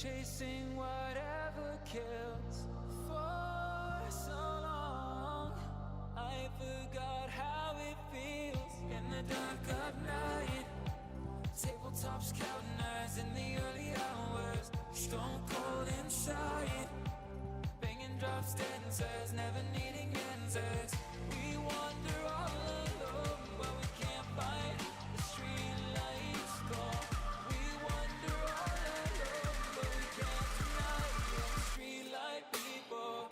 chasing whatever kills. For so long I forgot how it feels in the dark of night. Tabletops counting eyes in the early hours, stone cold inside, banging drops, dancers, never needing answers. We wander all alone, but we can't find the street lights gone. We wander all alone, but we can't deny the street light people.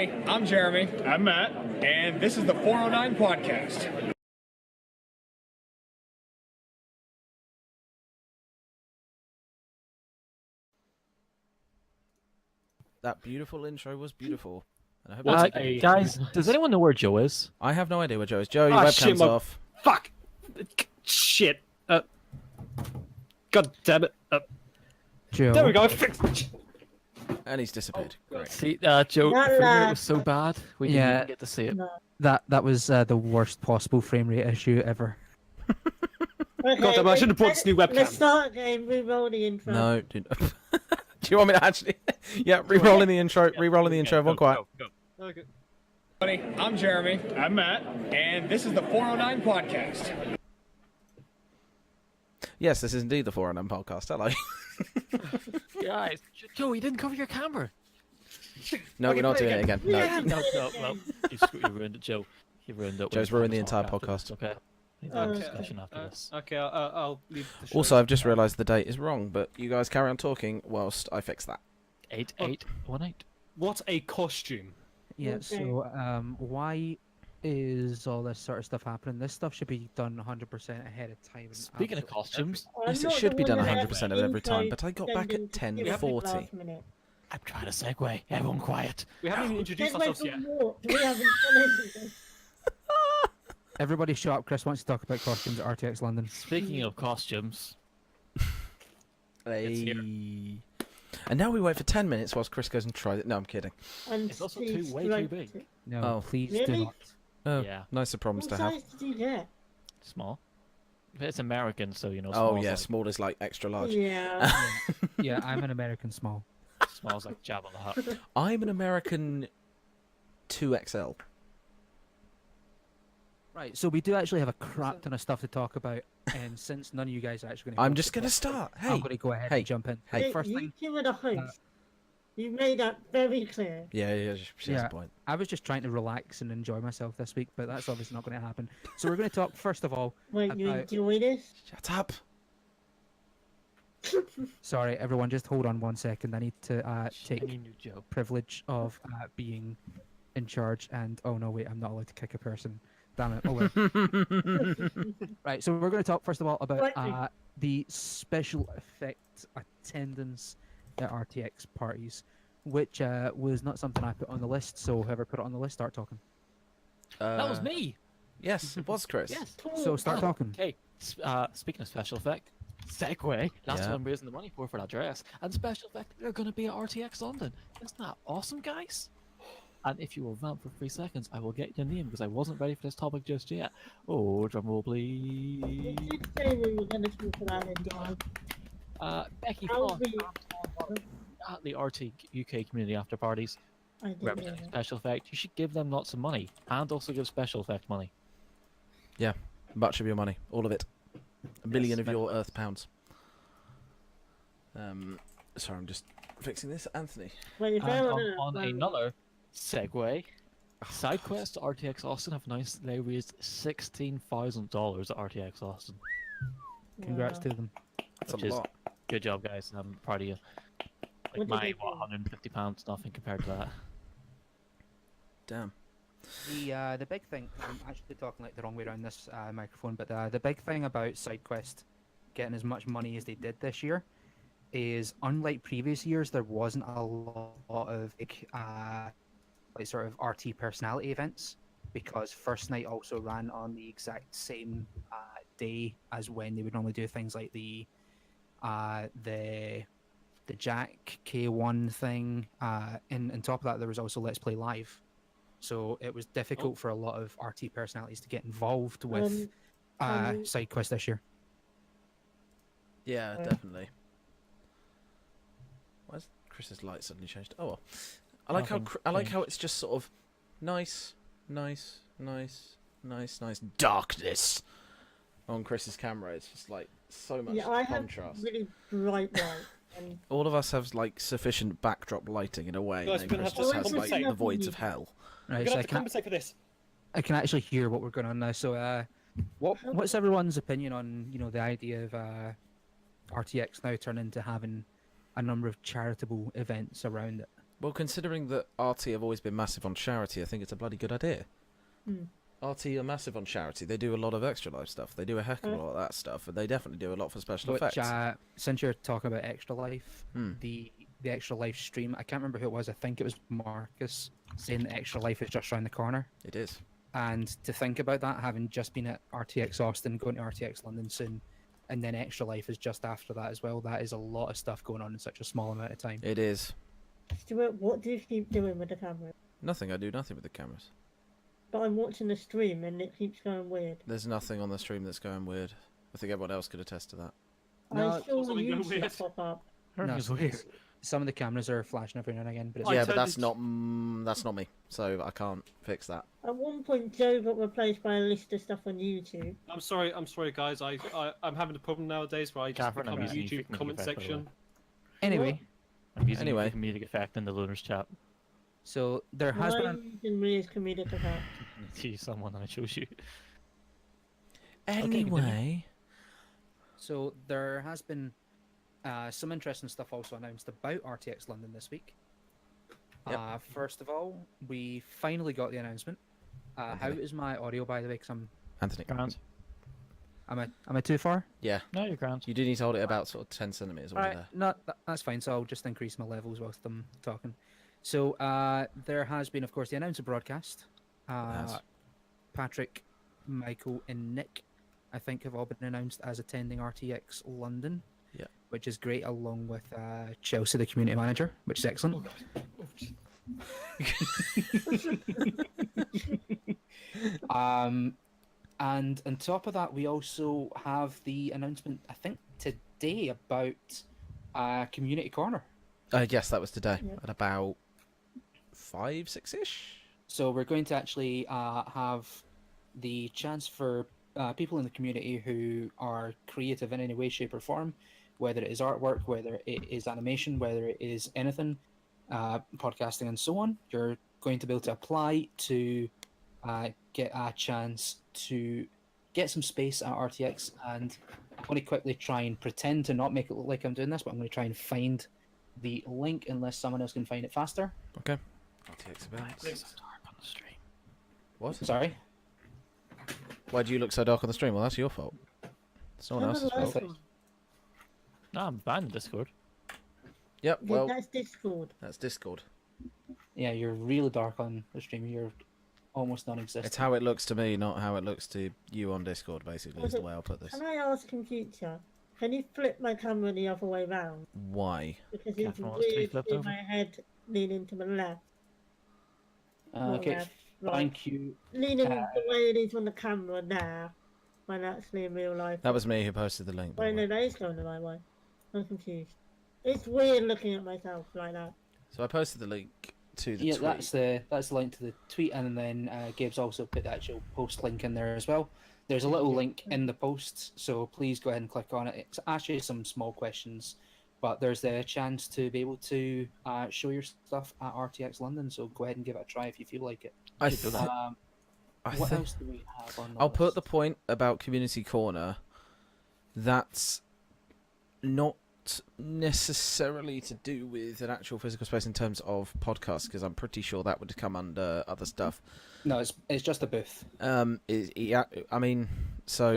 I'm Jeremy. I'm Matt. And this is the 409 podcast. That beautiful intro was beautiful. And I hope that's guys, does anyone know where Joe is? I have no idea where Joe is. Joe, your webcam's off. Fuck! Shit! God damn it! Joe. There we go. I fixed it. And he's disappeared. Great. See, Joe, frame rate was so bad we didn't even get to see it. That was the worst possible frame rate issue ever. God damn! I should have brought this new webcam. Let's start again. Re-roll the intro. No, dude. Do you want me to actually? Yeah, re-rolling the intro. Re-rolling the intro. Everyone quiet. Go. Okay. I'm Jeremy. I'm Matt. And this is the 409 podcast. Yes, this is indeed the 409 podcast. Hello. Guys, Joe, you didn't cover your camera. No, we're not doing it again. No. No, well, you ruined it, Joe. You ruined it. Joe's ruined the entire podcast. Okay. We'll have a discussion after this. Okay, I'll leave the show. Also, I've just realised the date is wrong, but you guys carry on talking whilst I fix that. 8818. What a costume! Yeah. So, why is all this sort of stuff happening? This stuff should be done 100% ahead of time. and Speaking of absolutely costumes, Yes, it should be done 100% of every time, but I got back at 10:40. I'm trying to segue. Everyone quiet. We haven't even introduced ourselves yet. We haven't done anything. Everybody shut up. Chris wants to talk about costumes at RTX London. Speaking of costumes, Hey. And now we wait for 10 minutes whilst Chris goes and tries it. No, I'm kidding. And It's also Steve's way too right. big. No, Oh. please do Really? not. Oh, Yeah. nicer problems What to have. size did you get? Small. It's American, so you know. Oh, small's yeah, like, small is like extra large. Yeah. Yeah, I'm an American small. small's like Jabba the Hutt. I'm an American 2XL. Right, so we do actually have a crap ton of stuff to talk about, and since none of you guys are actually going to... I'm just going to start. Hey. I'm going to go ahead Hey. and jump in. Hey. First you thing, two are the hosts. You made that very clear. Yeah, she has Yeah. a point. I was just trying to relax and enjoy myself this week, but that's obviously not going to happen. So we're going to talk, first of all... Wait, you about- enjoy this? Shut up. Sorry, everyone, just hold on 1 second. I need to take Shiny new Joe. privilege of being in charge, and oh no, wait, I'm not allowed to kick a person. Damn it. Oh well. Right, so we're going to talk first of all about the special effect attendance at RTX parties, which was not something I put on the list. So whoever put it on the list, start talking. That was me. Yes, it was Chris. Yes. So start talking. Okay. Speaking of special effect, segue. That's Yeah. what I'm raising the money for that dress. And special effect, they're going to be at RTX London. Isn't that awesome, guys? And if you will vamp for 3 seconds, I will get your name because I wasn't ready for this topic just yet. Oh, drumroll, You please. did say we were going to talk about it, John. Becky How Fox we... at the RT UK community after parties. I did Representing special effect. You should give them lots of money and also give special effect money. Yeah, much of your money. All of it. A million of your Earth pounds. Sorry, I'm just fixing this. Anthony. Well, if And I on another segue, side quests at RTX Austin have announced they raised $16,000 at RTX Austin. Congrats to them. That's Which a is- lot. Good job, guys. I'm proud of you. What Like did my they what, do? £150, nothing compared to that. Damn. The big thing, I'm actually talking like the wrong way around this microphone, but the big thing about SideQuest getting as much money as they did this year is, unlike previous years, there wasn't a lot of like sort of RT personality events, because First Night also ran on the exact same day as when they would normally do things like the Jack K1 thing. And on top of that, there was also Let's Play Live. So it was difficult for a lot of RT personalities to get involved with SideQuest this year. Yeah, definitely. Why's Chris's light suddenly changed? Oh, well. I like Nothing how changed. it's just sort of nice darkness on Chris's camera. It's just like so much Yeah, I have contrast. really bright light. And All of us have like sufficient backdrop lighting in a way, Guys, and we're then gonna Chris have just to has like compensate. the voids of hell. Right, You're so gonna I have to can compensate for this. actually hear what we're going on now. So, what's everyone's opinion on the idea of RTX now turning into having a number of charitable events around it? Well, considering that RT have always been massive on charity, I think it's a bloody good idea. Hmm. RT are massive on charity. They do a lot of Extra Life stuff. They do a heck of a lot of that stuff, and they definitely do a lot for special Which, effects. since you're talking about Extra Life, Hmm. the Extra Life stream, I can't remember who it was. I think it was Marcus saying that Extra Life is just around the corner. It is. And to think about that, having just been at RTX Austin, going to RTX London soon, and then Extra Life is just after that as well. That is a lot of stuff going on in such a small amount of time. It is. Stuart, what do you keep doing with the camera? Nothing. I do nothing with the cameras. But I'm watching the stream and it keeps going weird. There's nothing on the stream that's going weird. I think everyone else could attest to that. No, I saw something you going weird. pop up. Everything's No, weird. Some of the cameras are flashing every now and again, but it's I Yeah, but turned that's it- not me. So I can't fix that. At one point, Joe got replaced by a list of stuff on YouTube. I'm sorry, guys. I'm having a problem nowadays where I just Catherine, become I'm a using YouTube comedic comment effect, by the section. anyway. I'm using Anyway. a comedic effect in the Lunars chat. So there has Why been are you using me as comedic effect? See someone I chose you. Anyway. So there has been some interesting stuff also announced about RTX London this week. Yep. First of all, we finally got the announcement. How is my audio, by the way? Because Anthony. Grand. am I too far? Yeah. No, you're grand. You do need to hold it about sort of 10 centimeters over Alright, there. no, that's fine. So I'll just increase my levels whilst I'm talking. So there has been, of course, the announcer broadcast. Yes. Patrick, Michael, and Nick, I think, have all been announced as attending RTX London. Yeah. Which is great, along with Chelsea, the community manager, which is excellent. And on top of that, we also have the announcement, I think, today about Community Corner. Yes, that was today. Yeah. At about 5, 6-ish? So we're going to actually have the chance for people in the community who are creative in any way, shape, or form, whether it is artwork, whether it is animation, whether it is anything, podcasting, and so on. You're going to be able to apply to get a chance to get some space at RTX. And I'm going to quickly try and pretend to not make it look like I'm doing this, but I'm going to try and find the link unless someone else can find it faster. Okay. RTX events. It's so dark on the stream. What? Sorry. Why do you look so dark on the stream? Well, that's your fault. It's no one Turn the else's fault. lights on. No, I'm banned in Discord. Yep, Yeah, well, that's Discord. that's Discord. Yeah, you're really dark on the stream. You're almost non-existent. It's how it looks to me, not how it looks to you on Discord, basically, is the way I'll put this. Can I ask in future, can you flip my camera the other way round? Why? Because it's Catherine wants to be weird flipped with over. my head leaning to the left. not Okay, left, right. thank you. Leaning the way it is on the camera now, when actually in real life. That was me who posted the link. by Wait, the no, way. that is going the right way. I'm confused. It's weird looking at myself like that. So I posted the link to the Yeah, tweet. that's the link to the tweet, and then Gabe's also put the actual post link in there as well. There's a little link in the post, so please go ahead and click on it. It's actually some small questions, but there's the chance to be able to show your stuff at RTX London. So go ahead and give it a try if you feel like it. I do th- that. I What thi- else do we have on the I'll put list? the point about Community Corner. That's not necessarily to do with an actual physical space in terms of podcasts, because I'm pretty sure that would come under other stuff. No, it's just a booth. Yeah, I mean, so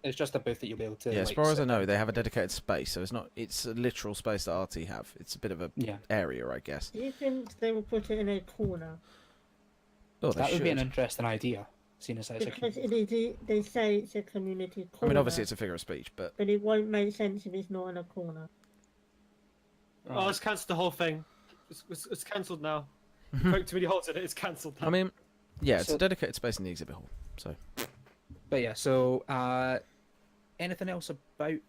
It's just a booth that you'll be able to. yeah, as like, far as I sit know, down. they have a dedicated space, so it's a literal space that RT have. It's a bit of a Yeah, area, I guess. Do you think they will put it in a corner? Oh, they that would be an should. interesting idea. Seeing as it's a Because it is, they say it's a community I corner. mean, obviously it's a figure of speech, but But it won't make sense if it's not in a corner. Oh, let's cancel the whole thing. It's cancelled now. Poked too many holes in it. It's cancelled. I mean, yeah, it's So- a dedicated space in the exhibit hall. So But yeah, so anything else about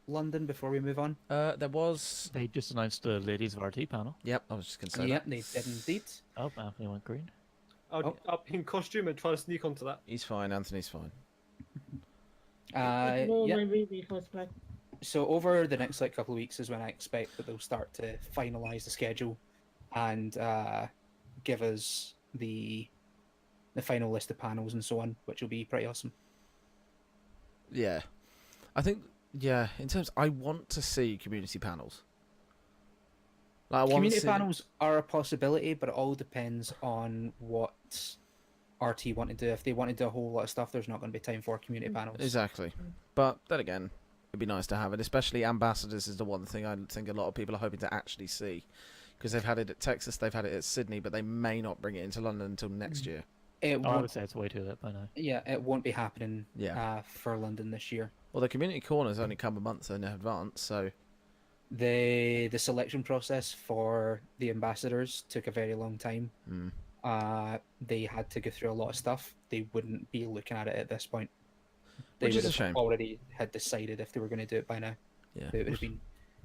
London before we move on? there was. They just announced the Ladies of RT panel. Yep, I was just gonna say Yeah, that. they did indeed. Oh, Anthony went green. I'll be in costume and try to sneak onto that. He's fine. Anthony's fine. Ignore Yeah. my Ruby cosplay. So over the next couple of weeks is when I expect that they'll start to finalise the schedule and give us the final list of panels and so on, which will be pretty awesome. Yeah, I think. Yeah, in terms, I want to see community panels. Like, I want to Community see... panels are a possibility, but it all depends on what RT want to do. If they want to do a whole lot of stuff, there's not going to be time for community panels. Exactly. But then again, it'd be nice to have it. Especially ambassadors is the one thing I think a lot of people are hoping to actually see. Because they've had it at Texas, they've had it at Sydney, but they may not bring it into London until next year. It I won't, would say it's way too late by now. yeah, it won't be happening Yeah. for London this year. Well, the community corners only come a month in advance, so... The selection process for the ambassadors took a very long time. They had to go through a lot of stuff. They wouldn't be looking at it at this point. They Which would is a have shame. already had decided if they were going to do it by now. Yeah. It would have been.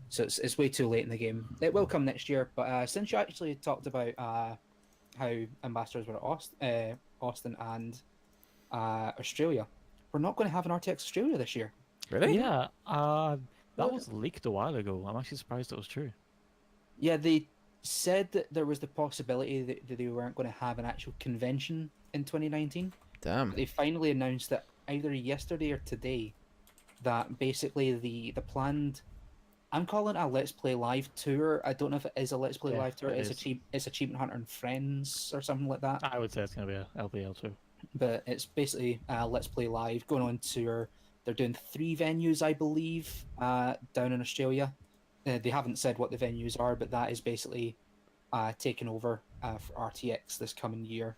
So it's way too late in the game. It will come next year, but since you actually talked about how ambassadors were at Austin and Australia, we're not going to have an RTX Australia this year. Really? Yeah, that was leaked a while ago. I'm actually surprised it was true. Yeah, they said that there was the possibility that they weren't going to have an actual convention in 2019. Damn. They finally announced that either yesterday or today that basically the planned, I'm calling it a Let's Play Live tour. I don't know if it is a Let's Play Yeah, Live tour. it It's Achievement Hunter and Friends or something like that. I would say it's going to be a LPL too. But it's basically Let's Play Live going on tour. They're doing 3 venues, I believe, down in Australia. They haven't said what the venues are, but that is basically taking over for RTX this coming year.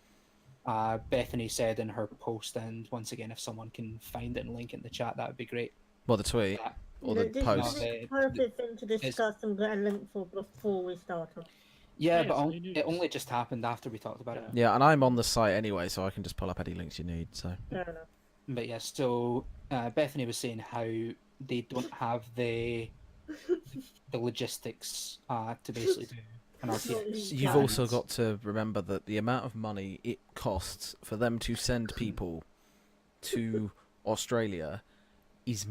Bethany said in her post, and once again, if someone can find it and link it in the chat, that would be great. Well, the tweet. Uh, Or the This post. is the perfect thing to discuss and get a link for before we start. Yeah, Yes, but we do it this. only just happened after we talked about it. Yeah, and I'm on the site anyway, so I can just pull up any links you need, so... Fair enough. But yes, so Bethany was saying how they don't have the logistics to basically do an RTX. You've Right. also got to remember that the amount of money it costs for them to send people to Australia is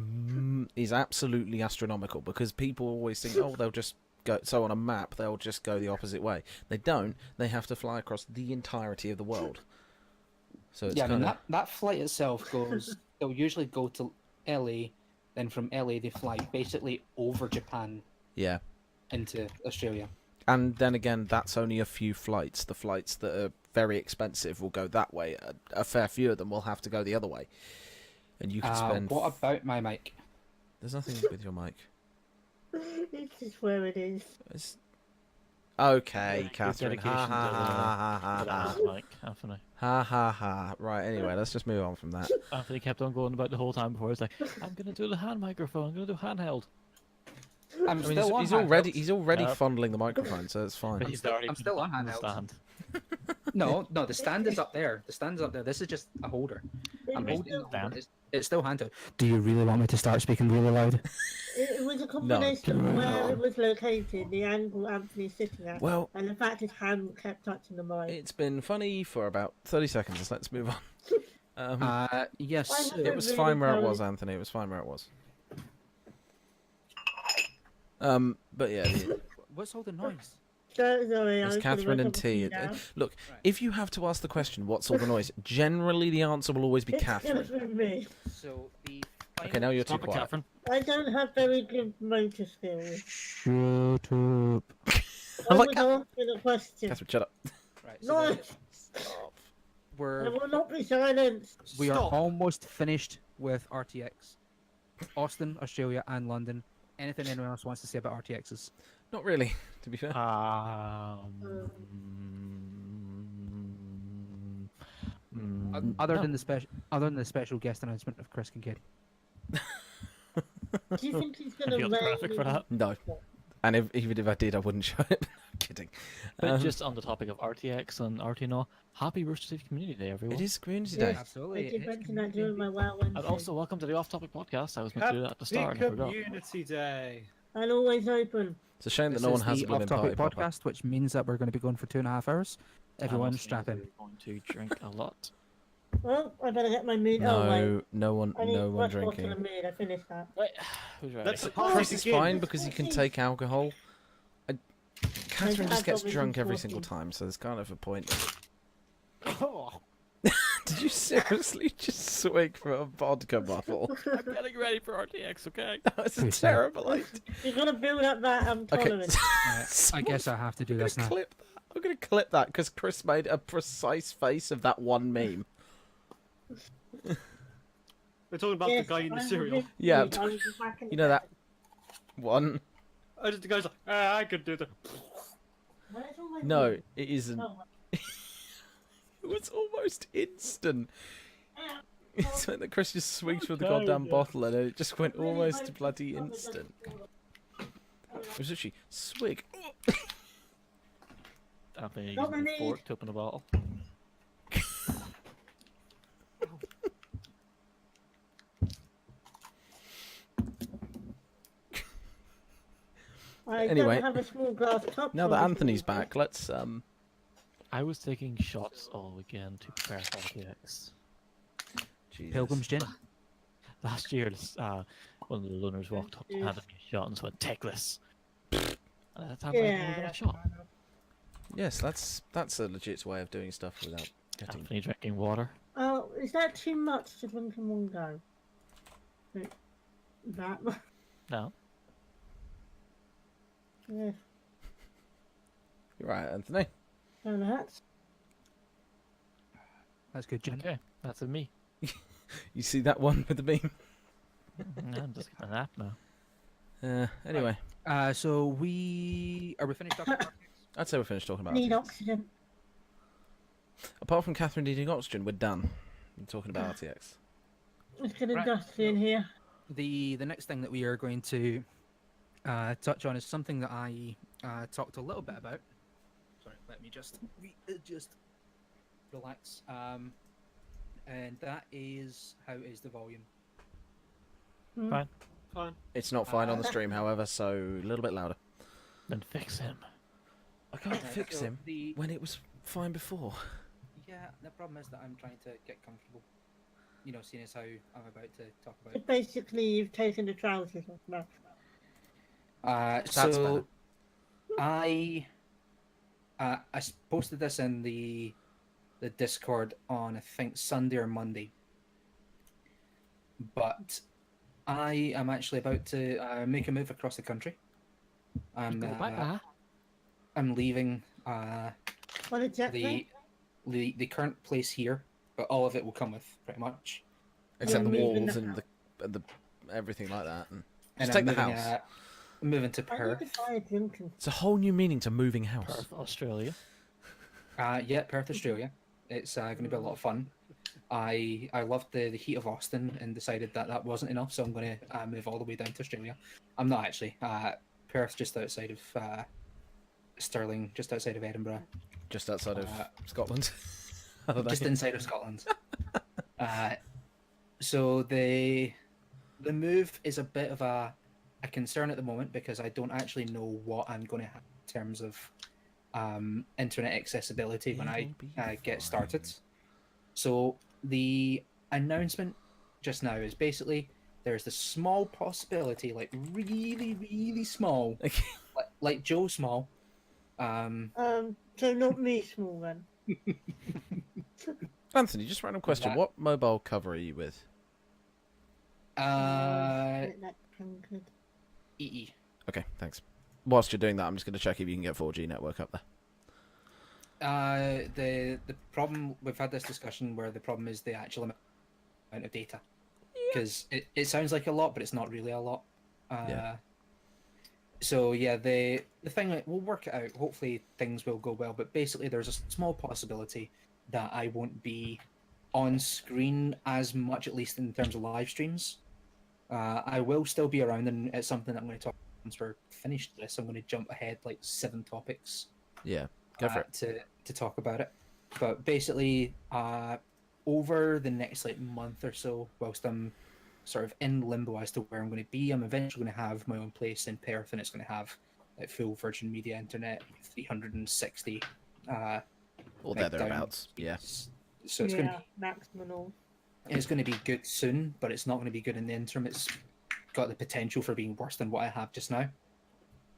absolutely astronomical, because people always think, oh, they'll just go, so on a map they'll just go the opposite way. They don't. They have to fly across the entirety of the world. So it's Yeah, I mean, kind of... that flight itself goes, they'll usually go to LA, then from LA they fly basically over Japan Yeah. into Australia. And then again, that's only a few flights. The flights that are very expensive will go that way. A fair few of them will have to go the other way. And you can spend... What about my mic? There's nothing with your mic. It's just where it is. It's... Okay, Your Catherine. dedication Ha to ha ha ha the ha mic, Anthony. ha ha ha. Right. Anyway, let's just move on from that. Anthony kept on going about the whole time before. He's like, I'm going to do the hand microphone. I'm going to do handheld. I'm I mean, still on he's handheld. already Yep. fondling the microphone, so it's But fine. he's already I'm put still it on the handheld. stand. No, the stand is up there. The stand is up there. This is just a holder. I'm It was holding still- it. It's still handheld. Do you really want me to start speaking really loud? It was a combination of where No. it was located, the angle Anthony's sitting at, Well, and the fact his hand kept touching the mic. it's been funny for about 30 seconds. Let's move on. Yes. I'm It was really fine where it sorry. was, Anthony. It was fine where it was. But yeah, What's all the noise? So sorry, I it's was gonna Catherine look and up T. and down. Look, if you have to ask the question, what's all the noise? Generally, the answer will always be It's Catherine. Catherine me. So the Okay, now you're too Stop it, quiet. Catherine. I don't have very good motor skills. Shut up. I like was asking a question. Catherine, shut up. Right. No, I We're will not be silenced. we are Stop. almost finished with RTX. Austen, Australia, and London. Anything anyone else wants to say about RTXs? Not really, to be fair. Other no. than the special guest announcement of Chris Kincaid. Do you think he's Have going you to got the graphic for that? No. And even if I did, I wouldn't show it. I'm kidding. But just on the topic of RTX and RTNO, happy Rooster Teeth Community Day, everyone. It is Community Yes. Day. Absolutely. I did mention that during my WoW And Wednesday. also, welcome to the Off Topic Podcast. I was meant to do that at the start Happy and I forgot. Community Day. And always open. It's a shame that This no one is has a the blooming off-topic party popper. podcast, which means that we're going to be going for 2.5 hours. Everyone, I'm strap in. going to drink a lot. Well, I better get my meat. Oh, wait. No, no one, I need no one fresh bottle of drinking. meat. I finished that. Right, who's ready? Let's the party Chris is begin. fine because he can take alcohol. Catherine just gets alcohol drunk every is single important. time, so there's kind of a point. Oh, Did you seriously just swig from a vodka bottle? I'm getting ready for RTX, okay? That's a terrible idea. You've got to build up that Okay. tolerance. I guess I have to do this now. Clip that. I'm going to clip that because Chris made a precise face of that one meme. We're talking about Yes, the guy in the I was cereal. with Yeah, you. I was just back in the You know that cabin. one? The guy's like, I could do that. Where's all my No, food? it isn't. Oh, It was almost instant. ow. It's when the Chris just swigged from the Okay, goddamn yeah. bottle and it just went Really almost hope to the bloody cover instant. doesn't fall off. It was literally swig. Anthony Not using a my fork to open a bottle. I Anyway, don't have a small glass top. Now for that this Anthony's evening. back, let's I was taking shots all weekend to prepare for RTX. Jesus. Pilgrim's Gin. Last year, one of the loners walked up and handed me a shot and just went, "Take this." And at that time, I Yeah. never got a shot. Yes, that's a legit way of doing stuff without getting. Anthony drinking water. Oh, is that too much to drink in one go? Like, that much? No. Yeah. You're right, Anthony. So that's That's good, Gin. Okay, that's a me. You see that one with the beam? I'm just getting a nap now. Anyway, So we finished up? I'd say we're finished talking about need RTX. oxygen. Apart from Catherine needing oxygen, we're done. We're talking about RTX. It's getting Right. dusty in here. The next thing that we are going to touch on is something that I talked a little bit about. Sorry, let me just relax. And that is how is the volume? Hmm. Fine. Fine. It's not fine on the stream, however, so a little bit louder. Then fix him. I can't fix So him when it was fine before. Yeah, the problem is that I'm trying to get comfortable. You know, seeing as how I'm about to talk about. So basically, you've taken the trousers off now. That's So better. I posted this in the Discord on I think Sunday or Monday, but I am actually about to make a move across the country. I'm I'm leaving What exactly? the current place here, but all of it will come with pretty much. Except You're the moving walls the and the everything like that. And And just take I'm the moving, house. I'm moving to I need Perth. to buy a drinking. It's a whole new meaning to moving house. Perth, Australia. Yeah, Perth, Australia. It's going to be a lot of fun. I loved the heat of Austin and decided that that wasn't enough, so I'm going to move all the way down to Australia. I'm not actually. Perth, just outside of Stirling, just outside of Edinburgh, Just outside of Scotland. I don't know. just inside of Scotland. So the move is a bit of a concern at the moment because I don't actually know what I'm going to have in terms of internet accessibility when I get started. So the announcement just now is basically there's the small possibility, like really small, like Joe Small. So not me, small then. Anthony, just random question. That- What mobile cover are you with? That conquered. EE. Okay, thanks. Whilst you're doing that, I'm just going to check if you can get 4G network up there. The problem, we've had this discussion where the problem is the actual amount of data, because it sounds like a lot, but it's not really a lot. Yeah. So yeah, the thing, like, we'll work it out. Hopefully things will go well, but basically there's a small possibility that I won't be on screen as much, at least in terms of live streams. I will still be around, and it's something that I'm going to talk once we're finished this. I'm going to jump ahead like 7 topics. Yeah, go for it. To talk about it. But basically, over the next like month or so, whilst I'm sort of in limbo as to where I'm going to be, I'm eventually going to have my own place in Perth, and it's going to have like full Virgin Media Internet, 360. Or like, thereabouts. down Yeah. speeds. So it's going to maximum all. it's going to be good soon, but it's not going to be good in the interim. It's got the potential for being worse than what I have just now.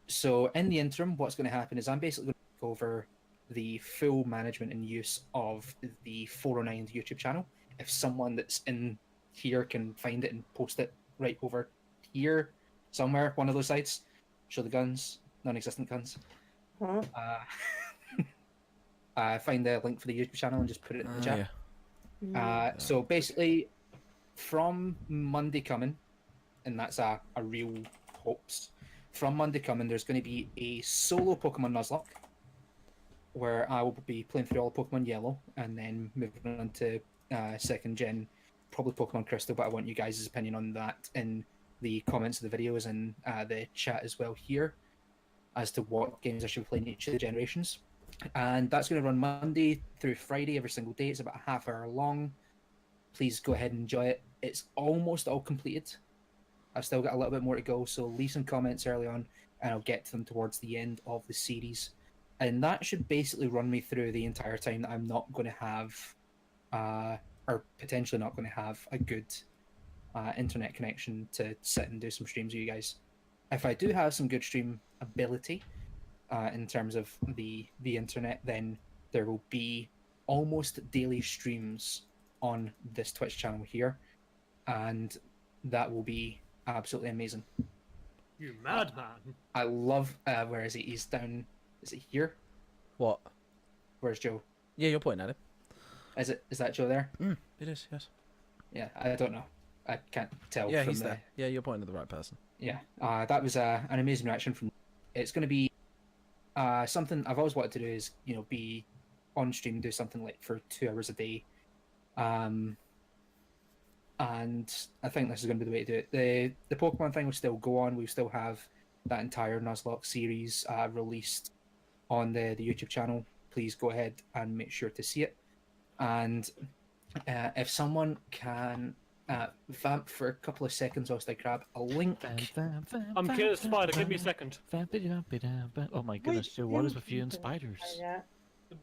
So in the interim, what's going to happen is I'm basically going to take over the full management and use of the 409'd YouTube channel. If someone that's in here can find it and post it right over here somewhere, one of those sites, show the guns, non-existent guns. Huh? Find the link for the YouTube channel and just put it in the chat. Yeah. So basically, from Monday coming, and that's a real hopes. From Monday coming, there's going to be a solo Pokemon Nuzlocke, where I will be playing through all Pokemon Yellow, and then moving on to second gen, probably Pokemon Crystal, but I want you guys' opinion on that in the comments of the videos and the chat as well here, as to what games I should be playing each of the generations. And that's going to run Monday through Friday every single day. It's about a half hour long. Please go ahead and enjoy it. It's almost all completed. I've still got a little bit more to go, so leave some comments early on, and I'll get to them towards the end of the series. And that should basically run me through the entire time that I'm not going to have, or potentially not going to have, a good internet connection to sit and do some streams with you guys. If I do have some good stream ability in terms of the internet, then there will be almost daily streams on this Twitch channel here, and that will be absolutely amazing. You madman. I love where is he? He's down. Is it here? What? Where's Joe? Yeah, you're pointing at him. Is that Joe there? It is, yes. Yeah, I don't know. I can't tell. Yeah, from he's the... there. Yeah, you're pointing at the right person. Yeah, that was an amazing reaction from. It's going to be something I've always wanted to do is be on stream, do something like for 2 hours a day, and I think this is going to be the way to do it. The Pokemon thing will still go on. We still have that entire Nuzlocke series released on the YouTube channel. Please go ahead and make sure to see it. And if someone can vamp for a couple of seconds whilst I grab a link. I'm killing a spider. Give me a second. Oh my goodness, Joe, what is with you and spiders?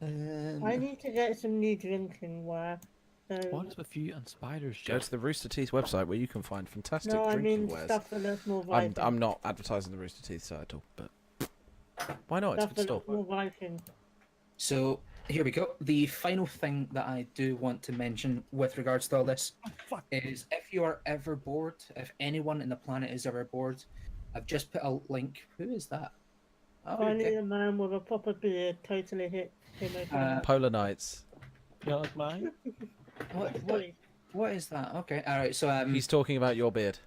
I need to get some new drinking ware. So... What is with you and spiders, Joe? Go to the Rooster Teeth website where you can find fantastic No, I drinking mean wares. stuff that looks more Viking. I'm not advertising the Rooster Teeth site at all, but why not? It's a Stuff good that store. looks more Viking. So here we go. The final thing that I do want to mention with regards to all this is if you are ever bored, if anyone in the planet is ever bored, I've just put a link. Who is that? Oh, I need okay. a man with a proper beard totally hit him again. Polar Nights. You like mine? What is that? Okay, all right. So He's talking about your beard.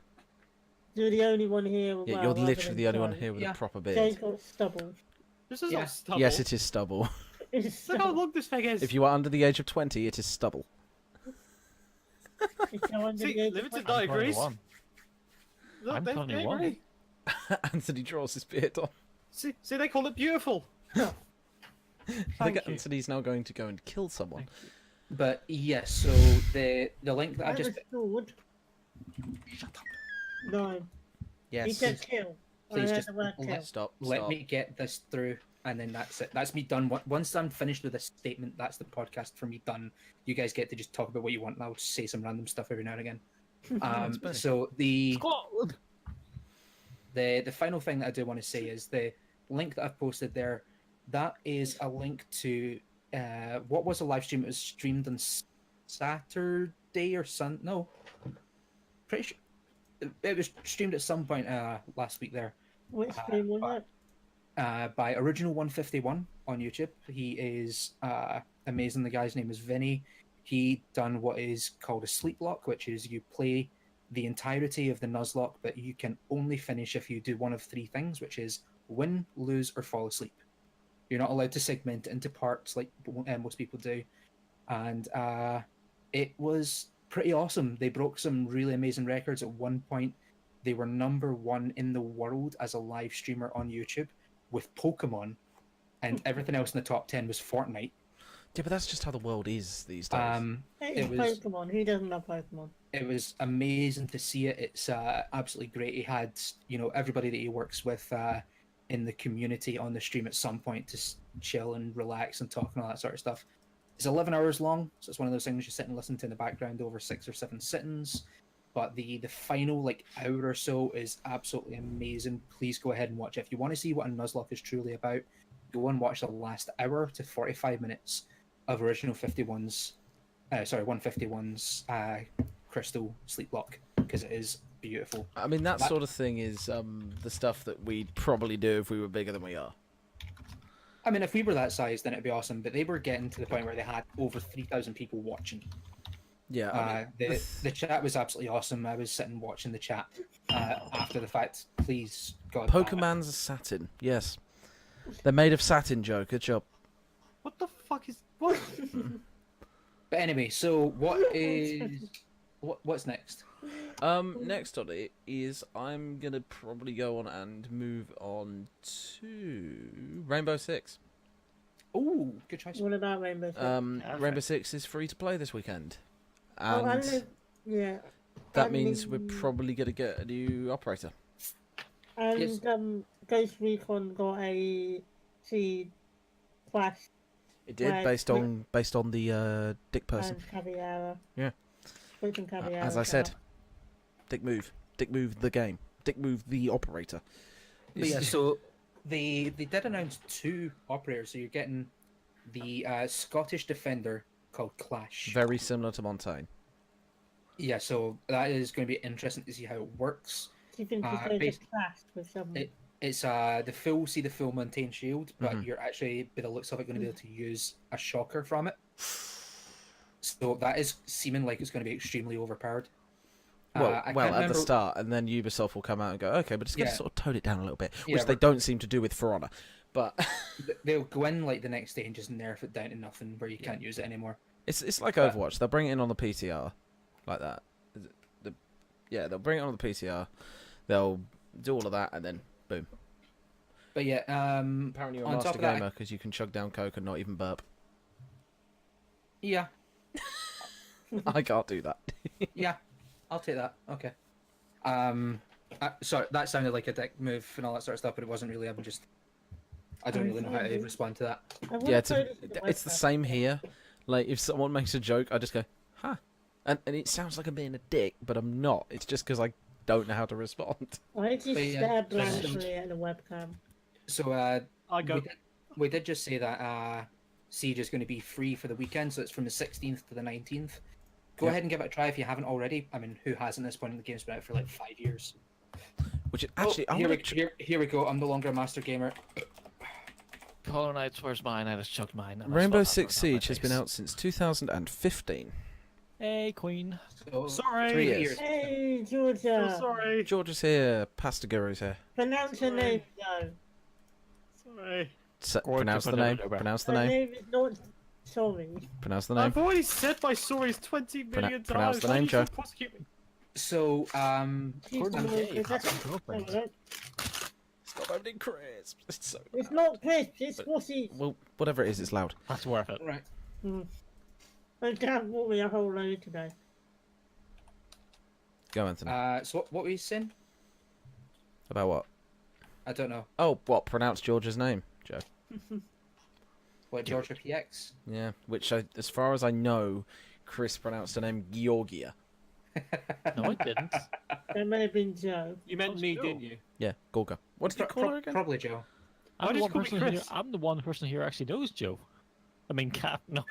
You're the only one here. Yeah, well, you're other literally than the only one Joe. here with Yeah. a proper Jay's beard. got stubble. This is Yeah. not stubble. Yes, it is stubble. It's Look how stubble. long this thing is. If you are under the age of 20, it is stubble. It's no under See, the age of limited 20. diaries. 21. Look, I'm they've 21. really- Anthony draws his beard on. See, they call it beautiful. I think Thank you. Anthony's now going to go and kill someone. but yes. So the link that I just Sword. No, he Yes. said kill. Please I heard just the word kill. Stop. let Stop. me get this through, and then that's it. That's me done. Once I'm finished with this statement, that's the podcast for me done. You guys get to just talk about what you want, and I'll just say some random stuff every now and again. So the final thing that I do want to say is the link that I've posted there. That is a link to what was a live stream? It was streamed on Saturday or Sun. No, pretty sure it was streamed at some point last week there. Which stream was it? By Original 151 on YouTube. He is amazing. The guy's name is Vinny. He done what is called a sleep lock, which is you play the entirety of the Nuzlocke, but you can only finish if you do one of three things, which is win, lose, or fall asleep. You're not allowed to segment it into parts like most people do. And it was pretty awesome. They broke some really amazing records. At one point, they were #1 in the world as a live streamer on YouTube with Pokemon, and everything else in the top 10 was Fortnite. Yeah, but that's just how the world is these days. It's was- Pokemon. Who doesn't love Pokemon? It was amazing to see it. It's absolutely great. He had, everybody that he works with in the community on the stream at some point to chill and relax and talk and all that sort of stuff. It's 11 hours long, so it's one of those things you sit and listen to in the background over 6 or 7 sittings. But the final hour or so is absolutely amazing. Please go ahead and watch it. If you want to see what a Nuzlocke is truly about, go and watch the last hour to 45 minutes of original 151's Crystal Sleep Lock, because it is beautiful. I mean, that sort of thing is the stuff that we'd probably do if we were bigger than we are. I mean, if we were that size, then it'd be awesome. But they were getting to the point where they had over 3,000 people watching. Yeah, I mean, The chat was absolutely awesome. I was sitting watching the chat after the fact. Please, God. Pokemon's satin. Yes, they're made of satin, Joe. Good job. What the fuck is what? But anyway, so what's next? Next on it is I'm gonna probably go on and move on to Rainbow Six. Oh, good choice. What about Rainbow Six? Rainbow Six is free to play this weekend, Oh, I and live, yeah. that means we're probably gonna get a new operator. And Yes. Ghost Recon got a seed Flash It did, Right, based on the Dick person. and Caviera. Yeah. Which and Caviera. As I said, Dick Move the game, Dick Move the operator. But yeah, so they did announce 2 operators. So you're getting the Scottish defender called Clash. Very similar to Montaigne. Yeah, so that is going to be interesting to see how it works. Do you think it's going to based- clash with some? It's the full Montaigne shield, but Mhm. you're actually, by the looks of it, going to be able to use a shocker from it. So that is seeming like it's going to be extremely overpowered. Well, I can't at the remember- start, and then Ubisoft will come out and go, okay, but it's going to Yeah. sort of tone it down a little bit, Yeah, which they but- don't seem to do with For Honor. But They'll go in like the next day and just nerf it down to nothing where you can't use it anymore. it's like Overwatch. They'll bring it in on the PTR, like that. They'll bring it on the PTR. They'll do all of that, and then boom. But yeah, Apparently, you're a on top master of that, gamer because you can chug down Coke and not even burp. yeah, I can't do that. yeah, I'll take that. Okay. Sorry, that sounded like a dick move and all that sort of stuff, but it wasn't really. I don't really know how to respond to that. Yeah, it's the same here. Like, if someone makes a joke, I just go, huh. And it sounds like I'm being a dick, but I'm not. It's just because I don't know how to respond. Why did you But yeah, stare blankly at the webcam? So I go. we did just say that Siege is going to be free for the weekend, so it's from the 16th to the 19th. Go Yep. ahead and give it a try if you haven't already. I mean, who hasn't at this point? The game's been out for like 5 years. Which is actually, I here, want here we go. I'm no longer a master gamer. Hollow Knight's where's mine? I just chugged mine. and I Rainbow spilled Six that on my Siege has been face. out since 2015. Hey, Queen. So, Sorry. 3 Yes. years. Hey, So Georgia. sorry. George is here. Pasta Guru's here. Pronounce your Sorry. name, Joe. Sorry. Pronounce the name. Pronounce the Her name. name is not sorry. Pronounce the name. I've already said my sorries 20 million times. pronounce the Why name, do you Joe. prosecute me? So, She's Gordon the Gay most has some possessive- girlfriends. No, Stop opening crisps. It's so it's loud. not crisp, it's squashy. Well, whatever it is, it's loud. That's worth it. right. I can't bought me a whole load today. Go, Anthony. So what were you saying? About what? I don't know. Oh, what? Pronounce George's name, Joe. What, Georgia PX? Yeah, which, as far as I know, Chris pronounced the name Georgia. No, I didn't. That may have been Joe. You meant That's me, Joe. didn't you? Yeah, Gorga. What did you call her again? Probably Joe. Why I'm did the, you one call me person here, Chris? I'm the one person here who actually knows Joe. I mean, Cap. No.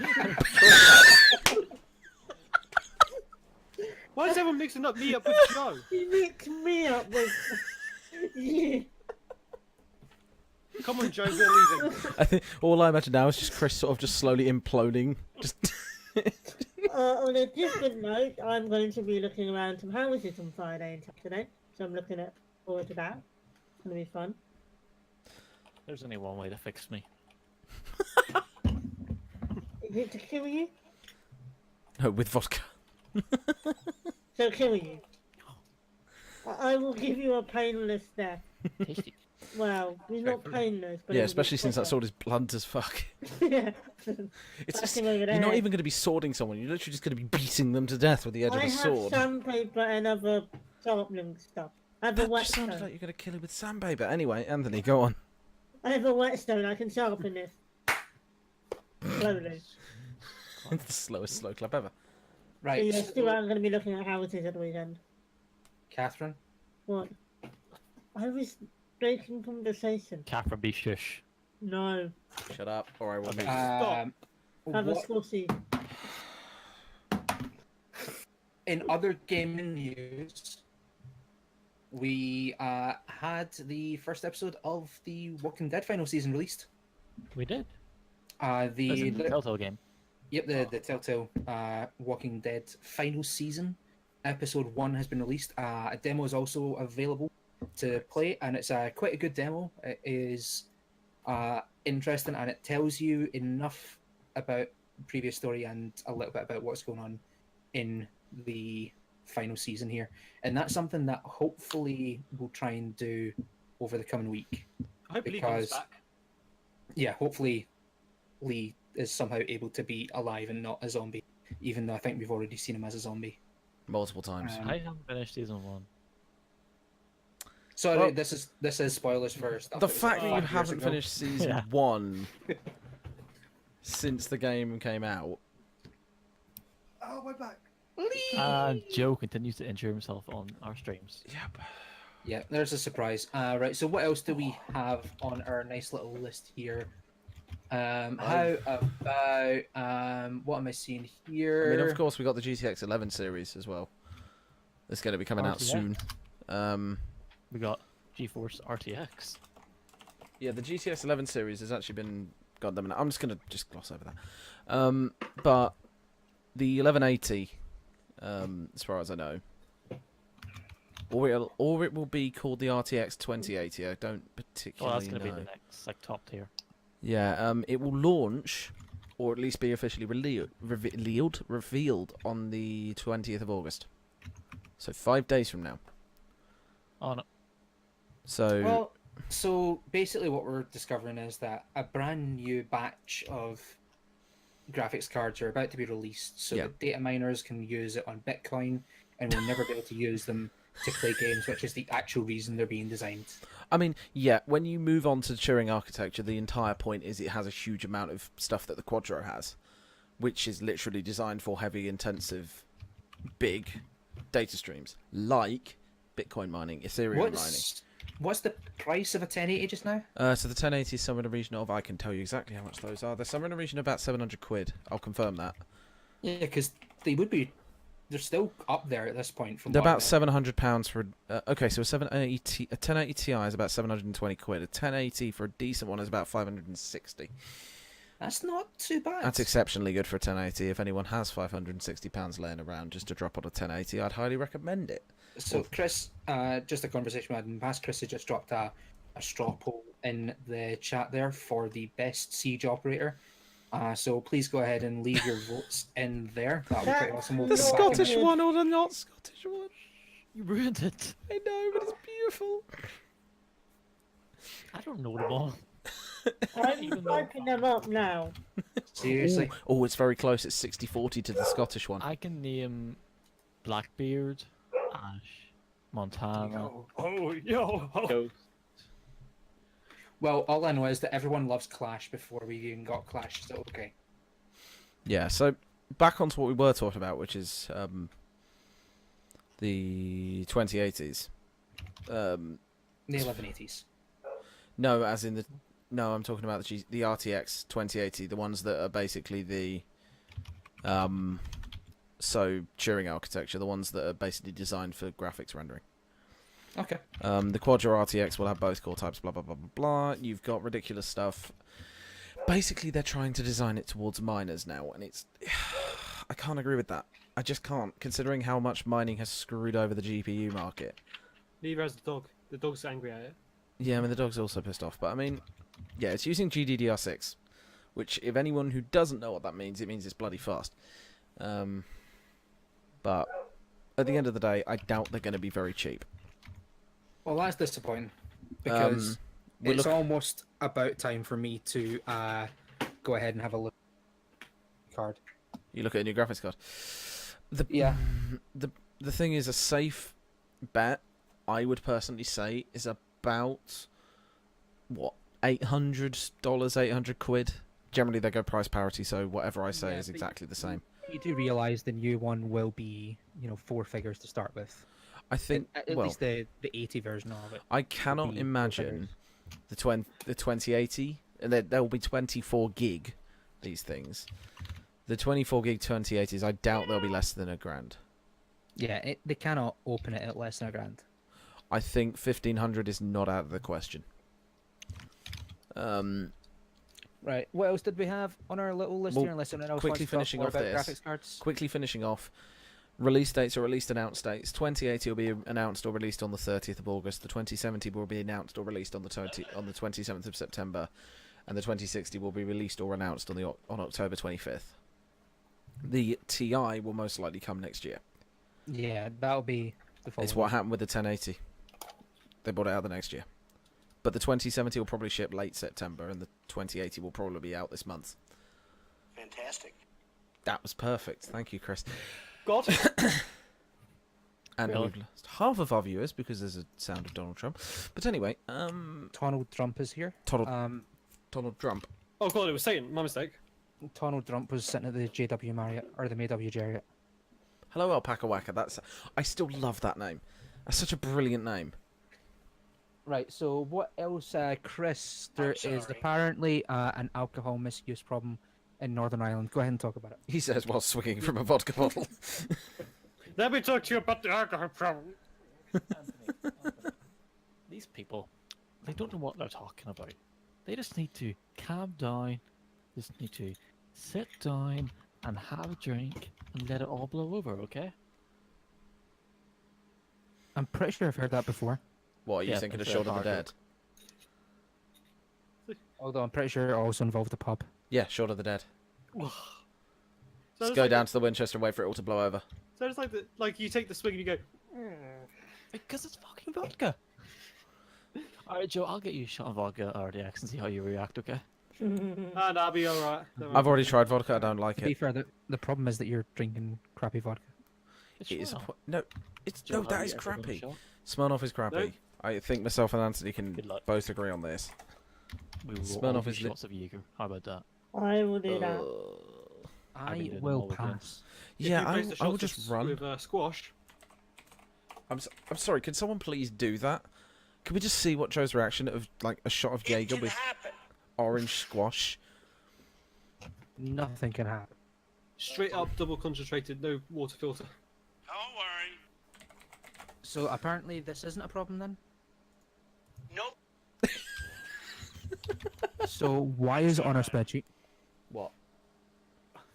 Why is everyone mixing up me up with Joe? You mixed me up with you. Come on, Joe, we're leaving. I think all I imagine now is just Chris sort of just slowly imploding. Just On a different note, I'm going to be looking around some houses on Friday and Saturday, so I'm looking at forward to that. It's going to be fun. There's only one way to fix me. Is it to kill you? no, with vodka. So kill you. I will give you a painless death. Tasty. Well, he's not painless, but Yeah, it'll be especially since that proper. sword is blunt as fuck. Yeah. It's just, Bashing over the you're not head. even going to be swording someone. You're literally just going to be beating them to death with the edge of I a have sword. sandpaper and other sharpening stuff. I have a That just sounded whetstone. like you're going to kill him with sandpaper. Anyway, Anthony, go on. I have a whetstone. I can sharpen this. Slowly. It's the slowest slow clap ever. So Right. yeah, still I'm going to be looking at houses at the weekend. Catherine. What? I was breaking conversation. Catherine, be shush. No. Shut up, or I will be. Stop. Have a What, Scotty. in other gaming news, we had the first episode of the Walking Dead final season released. We did. The It's a Telltale game. Yep, the Telltale Walking Dead final season episode 1 has been released. A demo is also available to play, and it's quite a good demo. It is interesting, and it tells you enough about the previous story and a little bit about what's going on in the final season here. And that's something that hopefully we'll try and do over the coming week. I hope Lee comes Because- back. Yeah, hopefully Lee is somehow able to be alive and not a zombie, even though I think we've already seen him as a zombie. Multiple times. I haven't finished season 1. Sorry, Well- this is spoilers for stuff. The that was fact that like you 5 years haven't ago. finished season Yeah. 1 since the game came out. Oh, we're back. And Joe continues to injure himself on our streams. Yep. Yeah, there's a surprise. Right, so what else do we have on our nice little list here? How about what am I seeing here? I mean, of course, we got the GTX 11 series as well. It's going to be coming out soon. We got GeForce RTX. Yeah, the GTX 11 series has actually been. God damn it! I'm just going to gloss over that. But the 1180, as far as I know, or it will be called the RTX 2080. I don't Well, particularly that's going to know. be the next, like, top tier. Yeah, it will launch, or at least be officially revealed on the 20th of August. So 5 days from now. Oh, no. So Well, so basically, what we're discovering is that a brand new batch of graphics cards are about to be released, so Yeah. that data miners can use it on Bitcoin, and we'll never be able to use them to play games, which is the actual reason they're being designed. I mean, yeah, when you move on to Turing architecture, the entire point is it has a huge amount of stuff that the Quadro has, which is literally designed for heavy, intensive, big data streams, like Bitcoin mining, Ethereum mining. What's the price of a 1080 just now? So the 1080 is somewhere in the region of, I can tell you exactly how much those are. They're somewhere in the region of about 700 quid. I'll confirm that. Yeah, because they're still up there at this point. From They're what I about know. £700 for. Okay, so a 1080 Ti is about 720 quid. A 1080 for a decent one is about 560. That's not too bad. That's exceptionally good for a 1080. If anyone has £560 laying around just to drop on a 1080, I'd highly recommend it. So, Chris, just a conversation we had in the past. Chris had just dropped a straw poll in the chat there for the best siege operator. So please go ahead and leave your votes in there. That would be pretty awesome. We'll The put it back in Scottish the- one or the not Scottish one? You ruined it. I know, but it's beautiful. I don't know them all. I'm Even though- typing them up now. Seriously. Oh, it's very close. It's 60-40 to the Scottish one. I can name Blackbeard, Ash, Montana, Ghost. Well, all I know is that everyone loves Clash before we even got Clash, so okay. Yeah, so back onto what we were talking about, which is the 2080s. The 1180s. No, as in the... No, I'm talking about the RTX 2080, the ones that are basically the... So, Turing architecture, the ones that are basically designed for graphics rendering. Okay. The Quadro RTX will have both core types, blah, blah, blah, blah, blah. You've got ridiculous stuff. Basically, they're trying to design it towards miners now, and it's... I can't agree with that. I just can't, considering how much mining has screwed over the GPU market. Neither has the dog. The dog's angry at it. Yeah, I mean, the dog's also pissed off, but I mean... Yeah, it's using GDDR6, which, if anyone who doesn't know what that means, it means it's bloody fast. But at the end of the day, I doubt they're going to be very cheap. Well, that's disappointing. Because we're it's look- almost about time for me to go ahead and have a look at the card. You look at a new graphics card. Yeah. The thing is, a safe bet, I would personally say, is about, what, $800, 800 quid? Generally, they go price parity, so whatever I say Yeah, is but exactly the same. You do realise the new one will be, 4 figures to start with. I think, At well, least the 80 version of it. I cannot be imagine four the 2080 And there'll be 24 gig, these things. The 24 gig 2080s, I doubt they'll be less than £1,000. Yeah, they cannot open it at less than £1,000. I think 1,500 is not out of the question. Right, what else did we have on our little list Well, here? Unless anyone else quickly wants to talk finishing more off about this. graphics cards. Quickly finishing off, release dates or released announced dates. 2080 will be announced or released on the 30th of August. The 2070 will be announced or released on the 27th of September, and the 2060 will be released or announced on October 25th. The TI will most likely come next year. Yeah, that'll be the following. It's what happened with the 1080. They brought it out the next year. But the 2070 will probably ship late September, and the 2080 will probably be out this month. Fantastic. That was perfect. Thank you, Chris. God. And Really? we've lost half of our viewers because there's a sound of Donald Trump. But anyway, Donald Trump is here. Donald Trump. Oh God, it was Satan. My mistake. Donald Trump was sitting at the JW Marriott, or the Mayw Marriott. Hello, Alpaca Waka. I still love that name. That's such a brilliant name. Right, so what else, Chris? There is sorry. apparently an alcohol misuse problem in Northern Ireland. Go ahead and talk about it. He says while swinging from a vodka bottle. Let me talk to you about the alcohol problem. Anthony, these people, they don't know what they're talking about. They just need to calm down, just need to sit down and have a drink and let it all blow over, okay? I'm pretty sure I've heard that before. What, are you Yeah, thinking of it's a Shaun of the hard Dead? Although I'm pretty sure it also involved a pub. Yeah, Shaun of the Dead. So Just it's go like down to the Winchester and wait for it all to blow over. So it's like you take the swig and you go. Because it's fucking vodka. Alright, Joe, I'll get you a shot of vodka RDX and see how you react, okay? Ah, that'll be alright. I've already tried vodka. I don't like To be it. fair, the problem is that you're drinking crappy vodka. It's It is fine. no, it's Joe, no. how That is you ever gonna crappy. shot? Smirnoff is crappy. No. I think myself and Anthony can Good luck. both agree on this. We will Smirnoff all do is lit- shots of Jaeger. How about that? I will do that. I've been I doing them will all weekend. pass. Yeah, If you place the I will shots just run. with squash. I'm sorry. Can someone please do that? Can we just see what Joe's reaction of like a shot of It Jaeger can with happen. orange squash? Nothing can happen. Straight up, double concentrated, no water filter. Don't worry. So apparently this isn't a problem then? Nope. So why is it on our spreadsheet What?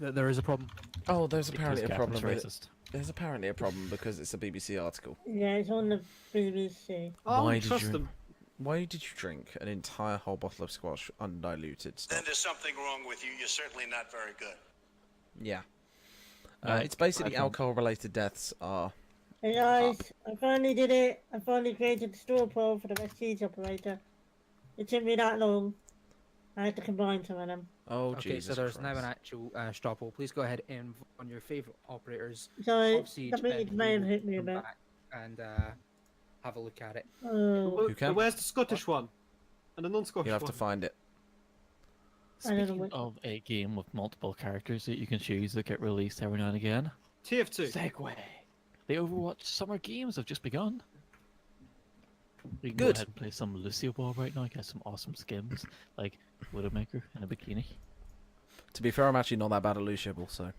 that there is a problem? Oh, there's Because apparently a Gavin's problem. With it. racist. There's apparently a problem because it's a BBC article. Yeah, it's on the BBC. Oh, Why did trust you- them. Why did you drink an entire whole bottle of squash undiluted? Then Stuff? there's something wrong with you. You're certainly not very good. Yeah. Right, It's basically I think- alcohol-related deaths are. Hey guys, I finally did it. I finally created the straw poll for the best cheese operator. It took me that long. I had to combine some of them. Oh, Okay, Jesus so there's now an Christ. actual straw poll. Please go ahead and vote on your favourite operators So of Siege, that means and may we have will hit me a come bit. back and have a look at it. Oh, Who can? Where's the Scottish one? And the non-Scottish You'll have one? to find it. I don't know Speaking what- of a game with multiple characters that you can choose that get released every now and again, TF2. segue. The Overwatch Summer Games have just begun. We can Good. go ahead and play some Lucio Ball right now, get some awesome skins, like Widowmaker in a bikini. To be fair, I'm actually not that bad at Lucia Ball, so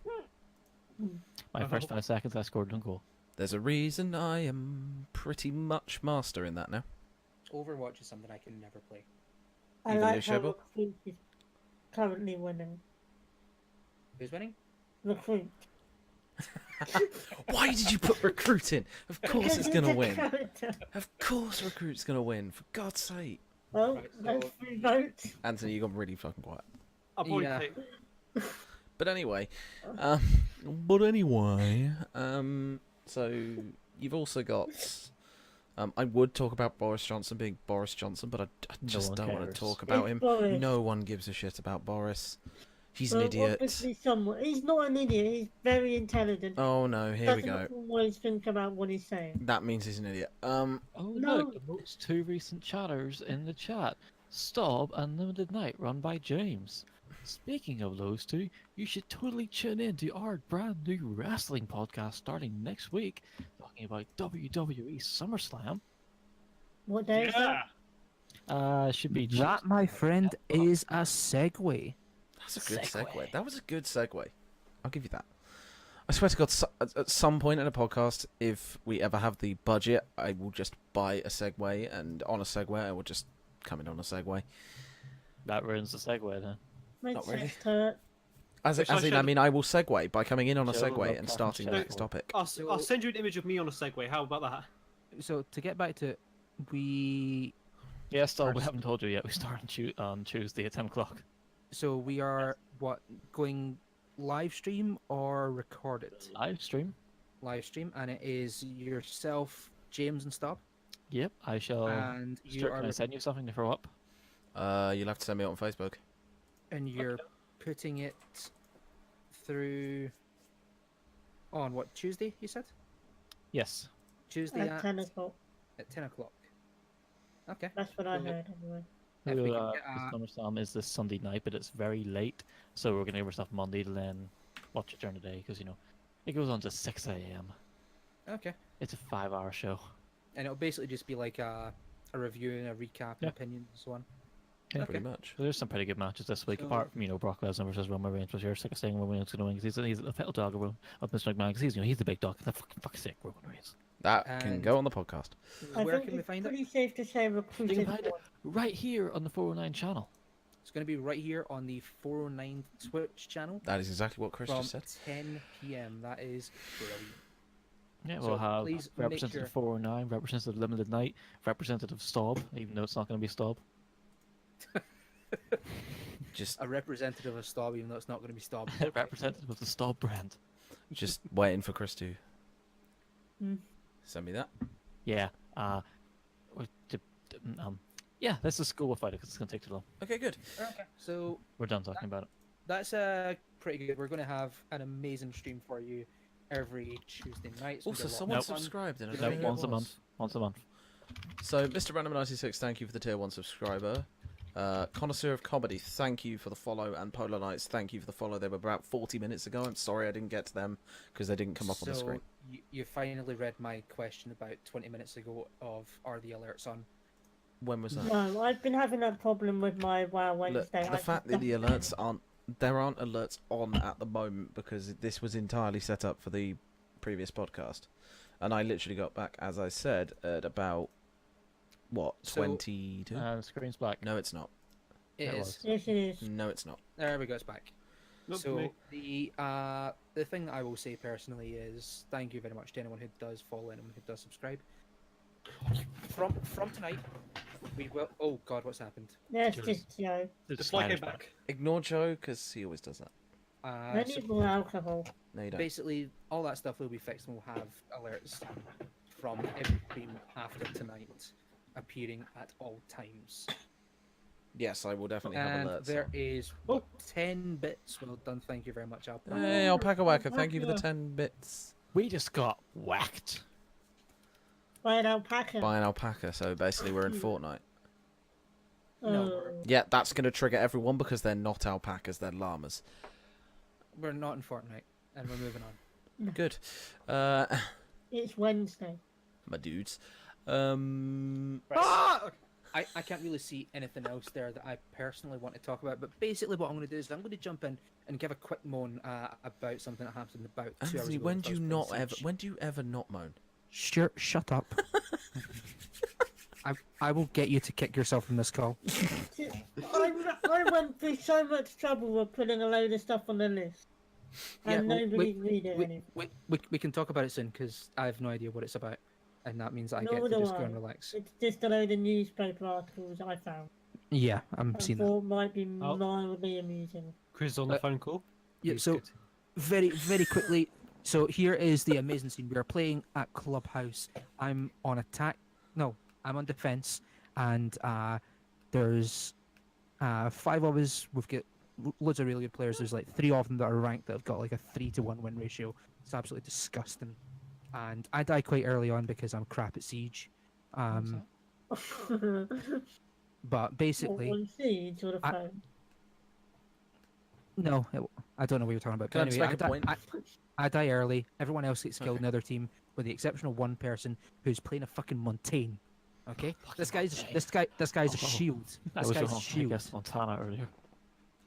My first 5 seconds, I scored an goal. there's a reason I am pretty much master in that now. Overwatch is something I can never play. I Even like Lucia how Ball? Recruit is currently winning. Who's winning? Recruit. Why did you put Recruit in? Of course it's Because gonna a win. character. Of course Recruit's gonna win, for God's sake. Well, Right, that's so- 3 votes. Anthony, you got really fucking quiet. I'll probably Yeah. take. But anyway, so you've also got. I would talk about Boris Johnson being Boris Johnson, but I just one don't want to cares. talk about It's him. Boris. No one gives a shit about Boris. He's an Well, idiot. obviously someone. He's not an idiot. He's very intelligent. Oh no, here we Doesn't go. always think about what he's saying. That means he's an idiot. Oh No. look, the most 2 recent chatters in the chat. Stop Unlimited Night, run by James. Speaking of those two, you should totally tune in to our brand new wrestling podcast starting next week, talking about WWE SummerSlam. What day is that? Should be That, my friend, is a segue. That's a good segue. That was a good segue. I'll give you that. I swear to God, at some point in a podcast, if we ever have the budget, I will just buy a Segway, and on a Segway, I will just come in on a Segway. That ruins the segue then. Makes Not really. sense to it. As Which I in, I should- mean, I will segue by coming in on a Sure, Segway we'll and fucking starting the share next it. topic. I'll send you an image of me on a Segway. How about that? So to get back to it, we Yeah, still, we haven't told you yet. We start on Tuesday at 10 o'clock. we are going live stream or recorded? Live stream. Live stream, and it is yourself, James, and Stop, Yep, I shall. and you Stuart, are can I send you something to throw up? You'll have to send me it on Facebook. and you're putting it through on what, Tuesday? You said Yes. Tuesday At 10 o'clock. at 10 o'clock. Okay. That's what I Well, heard anyway. If we We'll, can get, this SummerSlam is this Sunday night, but it's very late, so we're gonna give ourselves Monday to then watch it during the day because it goes on to 6 a.m. Okay. It's a 5-hour show. And it'll basically just be like a review and a recap and Yeah. opinions and so on. Yeah. Pretty much. So there's some pretty good matches this week, So- apart from Brock Lesnar versus Roman Reigns, which you're sick of saying Roman Reigns is going to win. He's the fatal dog of Mr. McMahon because he's the big dog. The fucking sick Roman Reigns. That can And- go on the podcast. I Where think can we it's find it? pretty safe to say You can recruited find it right here on the 409 channel. It's going to be right here on the 409 Twitch channel That is exactly what Chris from just said. 10 p.m. That is brilliant. Yeah, So we'll have please make representative sure- 409, representative Limited Night, representative Staub, even though it's not going to be Staub. Just, A representative of Staub, even though it's not going to be Staub. representative of the Staub brand. just waiting for Chris to Hmm. send me that. Yeah. Yeah, let's just go with it because it's going to take too long. Okay, good. Okay. So We're done talking about it. that's pretty good. We're going to have an amazing stream for you every Tuesday night. It's gonna Also, be a lot someone of fun. subscribed and I No, don't know who it once a was. month. Once a month. So, Mr. Random96, thank you for the tier 1 subscriber. Connoisseur of Comedy, thank you for the follow. And Polar Knights, thank you for the follow. They were about 40 minutes ago. I'm sorry I didn't get to them because they didn't come up on the screen. You finally read my question about 20 minutes ago of are the alerts on? When was that? No, I've been having that problem with my WoW Look, Wednesday. the fact that the alerts aren't... There aren't alerts on at the moment because this was entirely set up for the previous podcast. And I literally got back, as I said, at about... What, So- 22? The screen's black. No, it's not. It It is. was. Yes, it is. No, it's not. There we go. It's back. Not for So me. the thing that I will say personally is thank you very much to anyone who does follow and who does subscribe. From tonight, we will. Oh God, what's happened? Yes, Cheers. just Joe. The Just like slider's it back. Ignore Joe because he always does that. I So need more alcohol. No, you don't. basically, all that stuff will be fixed, and we'll have alerts from every stream after tonight appearing at all times. Yes, I will definitely have And alerts. there is 10 bits. Well done. Thank you very much, Alpha. Hey, Alpaca Whacker, thank you for the 10 bits. We just got whacked. By an alpaca. By an alpaca, so basically we're in Fortnite. No, Yeah, that's going to trigger everyone because they're not alpacas, they're llamas. we're not in Fortnite, and we're moving on. Good. It's Wednesday. My dudes. Ah! I can't really see anything else there that I personally want to talk about, but basically what I'm going to do is I'm going to jump in and give a quick moan about something that happened about 2 hours Anthony, ago. when that do was you playing not ever? Siege. When do you ever not moan? Shut up. I will get you to kick yourself from this call. I went through so much trouble with putting a load of stuff on the list. And well, nobody read it. we can talk about it soon because I have no idea what it's about, and that means I Nor get to do just go I. and relax. It's just a load of newspaper articles I found. Yeah, I'm I seeing that. thought might be Oh. mildly amusing. Chris on the Uh, phone call. Yeah, He's so good. very quickly. So here is the amazing scene. We are playing at Clubhouse. I'm on attack. No, I'm on defense, and there's 5 of us. We've got loads of really good players. There's like 3 of them that are ranked that have got like a 3-to-1 win ratio. It's absolutely disgusting. And I die quite early on because I'm crap at Siege. But basically, on Siege or the I- phone? no, I don't know what you're talking about. Can But I just anyway, make a point? I die early. Everyone else gets killed in the other team, with the exception of one person who's playing a fucking Montaigne. Okay, this guy's a shield. I This was guy's wrong. a I shield. guessed Montana earlier.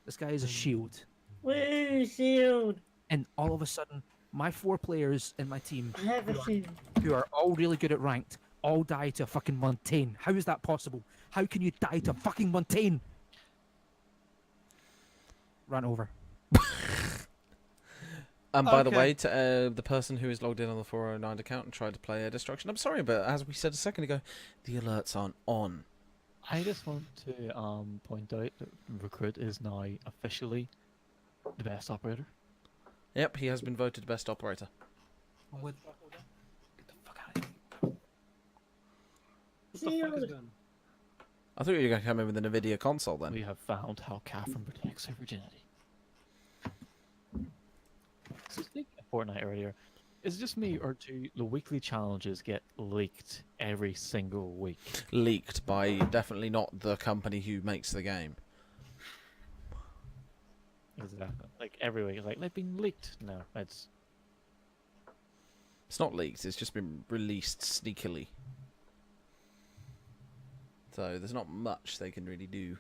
This guy is a shield. Woo, shield. And all of a sudden, my 4 players in my team, I have a shield. who are all really good at ranked, all die to a fucking Montaigne. How is that possible? How can you die to fucking Montaigne? Run over. And by the Okay. way, to the person who is logged in on the 409'd account and tried to play Air Destruction, I'm sorry, but as we said a second ago, the alerts aren't on. I just want to point out that Recruit is now officially the best operator. Yep, he has been voted best operator. What? Get the fuck out of here. What the fuck is Shield. going on? I thought you were going to come in with an NVIDIA console then. We have found how Catherine protects her virginity. So speaking of Fortnite earlier, is it just me or do the weekly challenges get leaked every single week? Leaked by definitely not the company who makes the game. Exactly. Like every week, it's like they've been leaked. No, it's It's not leaked, it's just been released sneakily. So there's not much they can really do.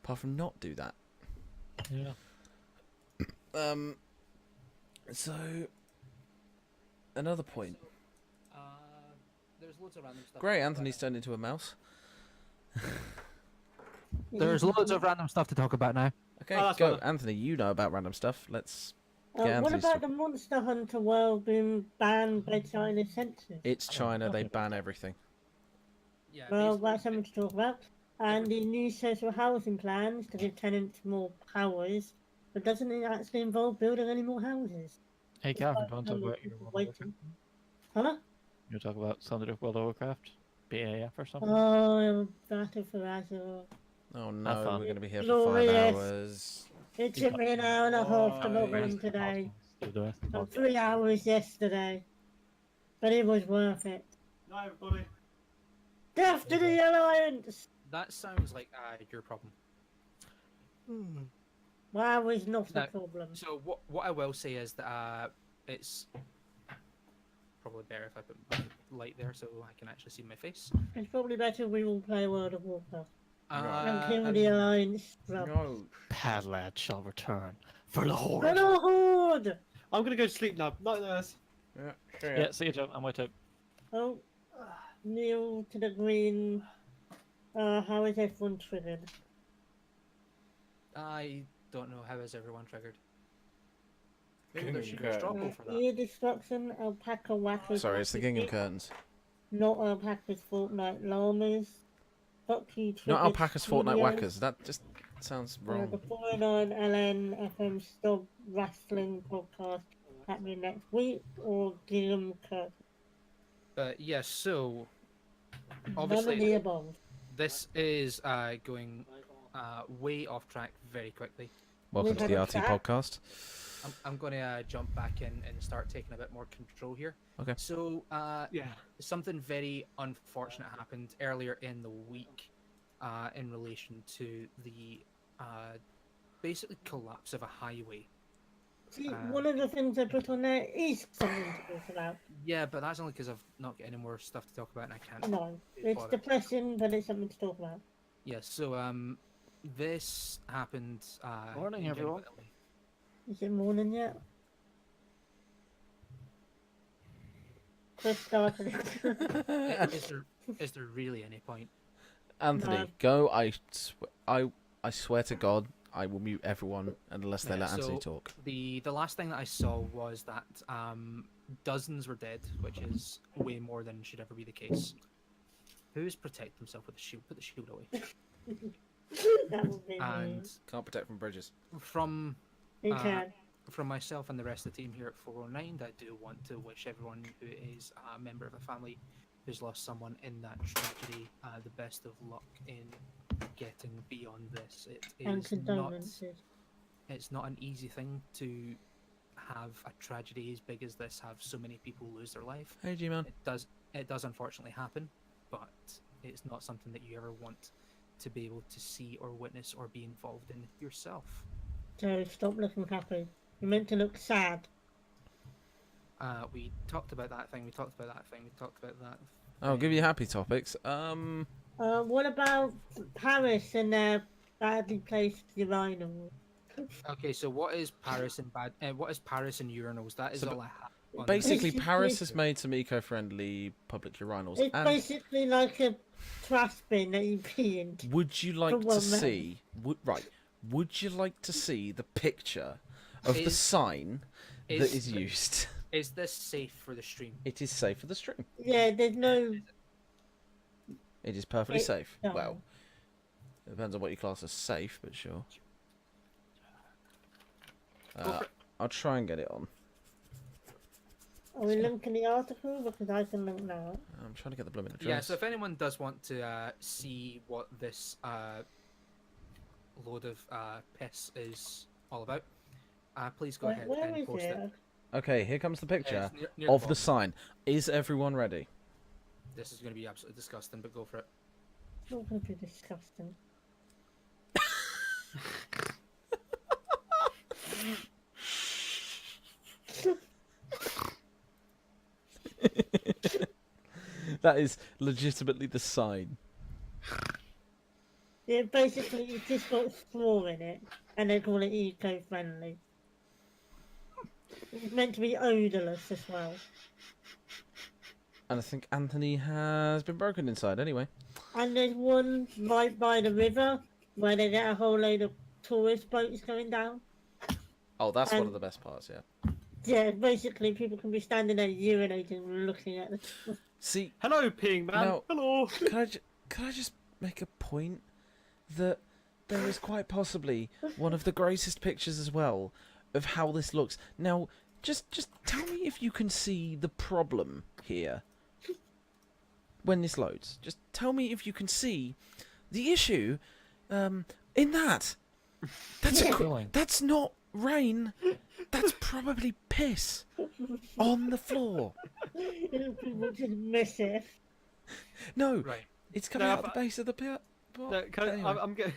Apart from not do that. yeah. So another point. There's loads of random stuff. Great, Anthony's turned into a mouse. There's loads of random stuff to talk about now. Okay, Oh, that's go, fine. Anthony. You know about random stuff. Let's get What Anthony's. about the Monster Hunter world being banned by China's censors? It's China. They ban everything. Yeah. Well, that's something to talk about. And the new social housing plans to give tenants more powers, but doesn't it actually involve building any more houses? Hey, Catherine, do you want to talk How about many your people World of waiting? Warcraft? Huh? You talk about something of World of Warcraft, BAF or something? Oh, Battle for Azeroth. Oh Have no, fun. we're going to be here for Glorious. 5 hours. It took me an hour and a half to log Why? in today. Do the rest of the And podcast. 3 hours yesterday. But it was worth it. Night, everybody. Death to the Alliance! That sounds like your problem. That was not No. the problem. So what I will say is that it's probably better if I put my light there so I can actually see my face. It's probably better we all play World of Warcraft. And kill Uh, the Alliance. Well, No. Padlad shall return for the Horde. Run a horde! I'm gonna go to sleep now. Night, nurse. Yeah, sure. Yeah, see you, Joe. I'm with you. Oh, kneel to the green. How is everyone triggered? I don't know how is everyone triggered. King Maybe there of should be a straw poll for that. Ear destruction, alpaca whackers. Sorry, it's the King of Curtains. Not alpacas, Fortnite llamas. Fuck you, triggered Not alpacas, Fortnite studios. whackers. That just sounds The wrong. 409 LN FM Stop Wrestling podcast happening next week, or Gilliam Kirk. But yes, so None of obviously the above. this is going way off track very quickly. Welcome We've to the had a RT chat. podcast. I'm going to jump back in and start taking a bit more control here. Okay. So Yeah. something very unfortunate happened earlier in the week in relation to the basically collapse of a highway. See, one of the things I put on there is something to talk about. Yeah, but that's only because I've not got any more stuff to talk about and I can't. No, be it's bothered. depressing, but it's something to talk about. Yeah, so this happened. Morning, in everyone. Italy. Is it morning yet? Chris started it. Is there really any point? Anthony, No. go. I swear to God, I will mute everyone unless they Yeah, let Anthony so talk. The last thing that I saw was that dozens were dead, which is way more than should ever be the case. Who's protect themselves with a shield? Put the shield away. That would be And me. Can't protect from bridges. from You uh, can. from myself and the rest of the team here at 409'd, I do want to wish everyone who is a member of a family who's lost someone in that tragedy the best of luck in getting beyond this. It And is not. condolences. It's not an easy thing to have a tragedy as big as this have so many people lose their life. Hey, G-Man. It does unfortunately happen, but it's not something that you ever want to be able to see or witness or be involved in yourself. So stop looking happy. You're meant to look sad. We talked about that thing. We talked about that thing. We talked about that I'll give you happy topics. What about Paris and their badly placed urinals? Okay, so what is Paris and urinals? That is So all I have. On basically, this. Paris has made some eco-friendly public urinals. It's And basically like a trash bin that you pee into. would you like For to one man. see? Would you like to see the picture of the sign that is used? Is this safe for the stream? It is safe for the stream. Yeah, there's no. It is perfectly safe. no. Well, it depends on what you class as safe, but sure. I'll try and get it on. Are we linking the article? Because I can link now. I'm trying to get the blooming address. Yeah, so if anyone does want to see what this load of piss is all about, please go ahead Where and is post it? it. Okay, here comes the picture It's near of the the bottom. sign. Is everyone ready? This is going to be absolutely disgusting, but go for it. It's not going to be disgusting. That is legitimately the sign. Yeah, basically, it's just got straw in it, and they call it eco-friendly. It's meant to be odourless as well. And I think Anthony has been broken inside anyway. And there's one right by the river where they get a whole load of tourist boats going down. Oh, that's one of the best parts, yeah. Yeah, basically people can be standing there urinating and looking at the... See, Hello, peeing man. Now- Hello. can I just make a point that there is quite possibly one of the greatest pictures as well of how this looks. Now, just tell me if you can see the problem here when this loads. Just tell me if you can see the issue in that. That's not rain. That's probably piss on the floor. People just miss it. No, Right. it's coming No, out of the base of the pit. No, Anyway. I'm getting.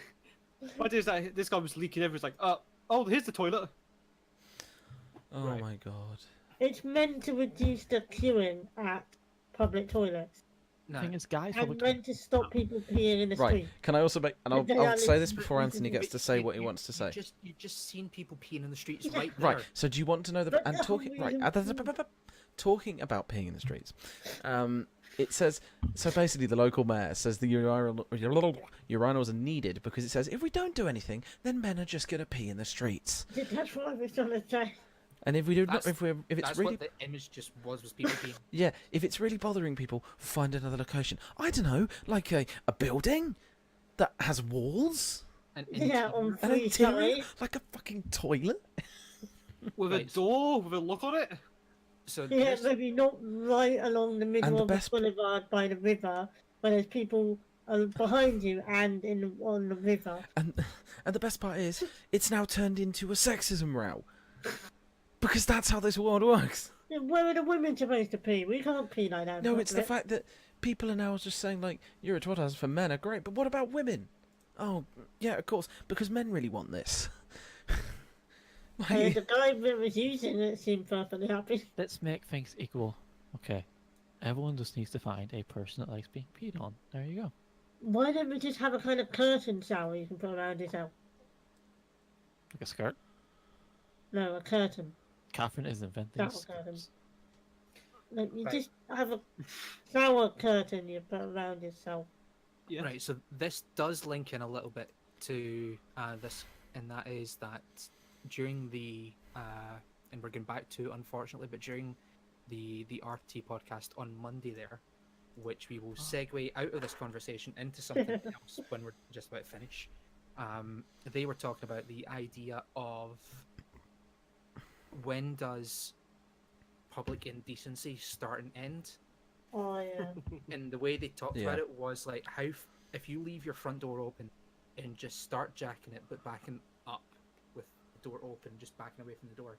What is that? This guy was leaking everything. It's like, oh, here's the toilet. Oh Right. my god. It's meant to reduce the queuing at public toilets. No. thing is, guys, And meant to stop people peeing in the Right. street. Can I also make? And But they I'll are say this listening- before Anthony gets to say what he wants to say. You've just seen people peeing in the streets right there. Right. So do you want to know the But and no, talking we right? don't- Talking about peeing in the streets. It says so. Basically, the local mayor says the urinals are needed because it says if we don't do anything, then men are just gonna pee in the streets. That's what I was trying to say. And if we do not, That's- if it's That's really what the image just was people peeing. yeah, if it's really bothering people, find another location. I don't know, like a building that has walls, And Yeah, on an free interior, side. like a fucking toilet. With a Right. door with a lock on it. So Yeah, this, maybe not right along the middle the of best- the boulevard by the river, where there's people behind you and on the river. And the best part is, it's now turned into a sexism row. Because that's how this world works. Yeah, where are the women supposed to pee? We can't pee like that. in No, it's the public. fact that people are now just saying, like, you're a twat house for men are great, but what about women? Oh, yeah, of course, because men really want this. The guy that was using it seemed perfectly happy. let's make things equal. Okay. Everyone just needs to find a person that likes being peed on. There you go. Why don't we just have a kind of curtain shower you can put around yourself? Like a skirt. No, a curtain. Catherine is inventing That skirts. curtain. Like, you Right. just have a shower curtain you put around yourself. Yeah. right, so this does link in a little bit to this, and that is that during the and we're going back to unfortunately, but during the RT podcast on Monday there, which we will segue out of this conversation into something else when we're just about to finish. They were talking about the idea of when does public indecency start and end, Oh, yeah. and the way they talked Yeah. about it was like how if you leave your front door open and just start jacking it but backing up with the door open, just backing away from the door,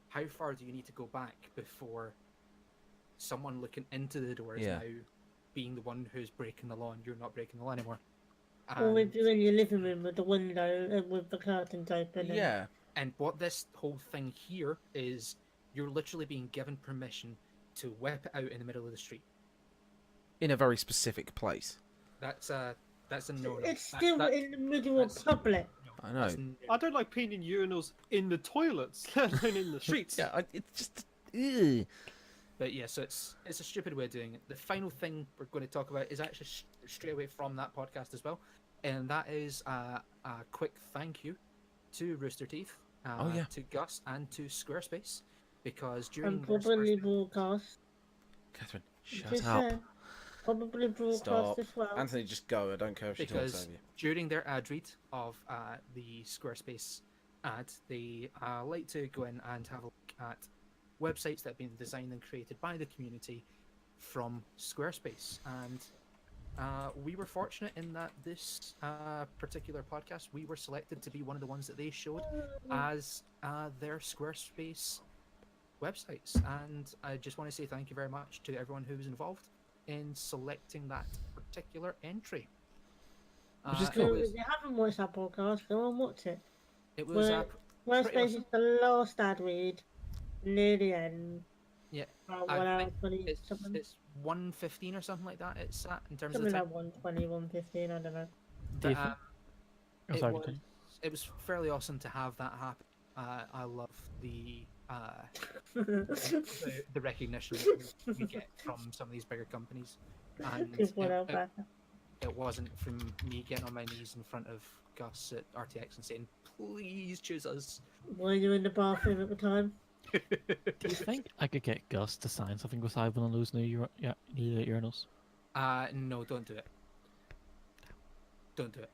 how far do you need to go back before someone looking into the door is Yeah. now being the one who's breaking the law and you're not breaking the law anymore? Or if And- you're in your living room with the window and with the curtains open. and- Yeah. And what this whole thing here is, you're literally being given permission to whip it out in the middle of the street. in a very specific place. That's a no. It's still in the middle of public. I know. I don't like peeing in urinals in the toilets, let alone in the streets. Yeah, it's just. Ugh. But yeah, so it's a stupid way of doing it. The final thing we're going to talk about is actually straight away from that podcast as well, and that is a quick thank you to Rooster Teeth, to Gus, and to Squarespace, because during And probably broadcast. Catherine, Just shut up. saying. Probably broadcast Stop. as well. Anthony, just go. I don't care if she talks because over you. during their ad read of the Squarespace ad, they like to go in and have a look at websites that have been designed and created by the community from Squarespace. And we were fortunate in that this particular podcast, we were selected to be one of the ones that they showed as their Squarespace websites. And I just want to say thank you very much to everyone who was involved in selecting that particular entry. Which is So cool. if you haven't watched that podcast, go and watch it. It was Squarespace is the last ad read near the end. Yeah, About I 1 hour think 20 it's something. it's 1:15 or something like that. It's at in terms Something of the like time. 120, 115, I don't know. But, Oh, it, sorry, was, continue. it was fairly awesome to have that happen. I love the recognition that we get from some of these bigger companies, and Just one out back. it wasn't from me getting on my knees in front of Gus at RTX and saying, "Please choose us." Were you in the bathroom at the time? Do you think I could get Gus to sign something with Ivan and lose new urinals? No, don't do it. Don't do it.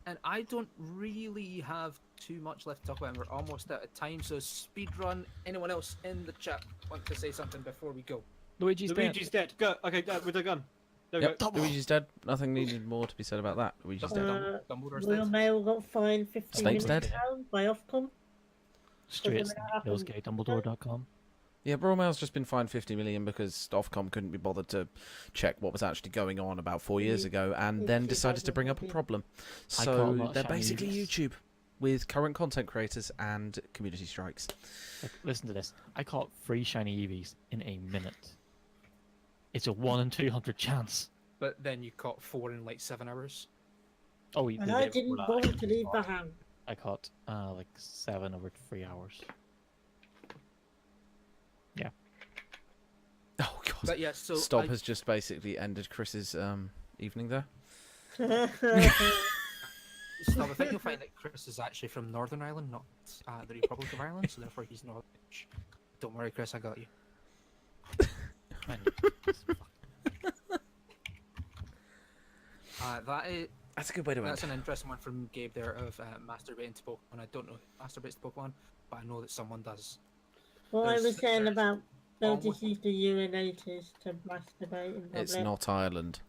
And I don't really have too much left to talk about, and we're almost out of time, so speed run. Anyone else in the chat want to say something before we go? Luigi's Dead. Go. Okay, with the gun. There we Yep, go. Luigi's dead. Nothing needed more to be said about that. Luigi's dead. Dumbledore's Royal dead. Mail got fined 15 Snape's million dead. pounds by Ofcom. Straight Doesn't it happen? Dumbledore.com. Yeah, Royal Mail's just been fined 50 million because Ofcom couldn't be bothered to check what was actually going on about 4 years ago, and then decided to bring up a problem. I call So that they're shiny basically useless. YouTube with current content creators and community strikes. Like, listen to this. I caught 3 shiny Eevees in a minute. It's a 1 in 200 chance. But then you caught 4 in like 7 hours. Oh, And I didn't bother to leave the house. I caught like 7 over 3 hours. Yeah. Oh god. But yeah, so Stop has just basically ended Chris's evening there. So I think you'll find that Chris is actually from Northern Ireland, not the Republic of Ireland, so therefore he's Northern. Don't worry, Chris, I got you. That's a good way to end. That's an interesting one from Gabe there of masturbating to Pokemon. I don't know who masturbates to Pokemon, but I know that someone does. What I was There's- saying there's about they'll almost- just use the urinators to masturbate in public. It's not Ireland.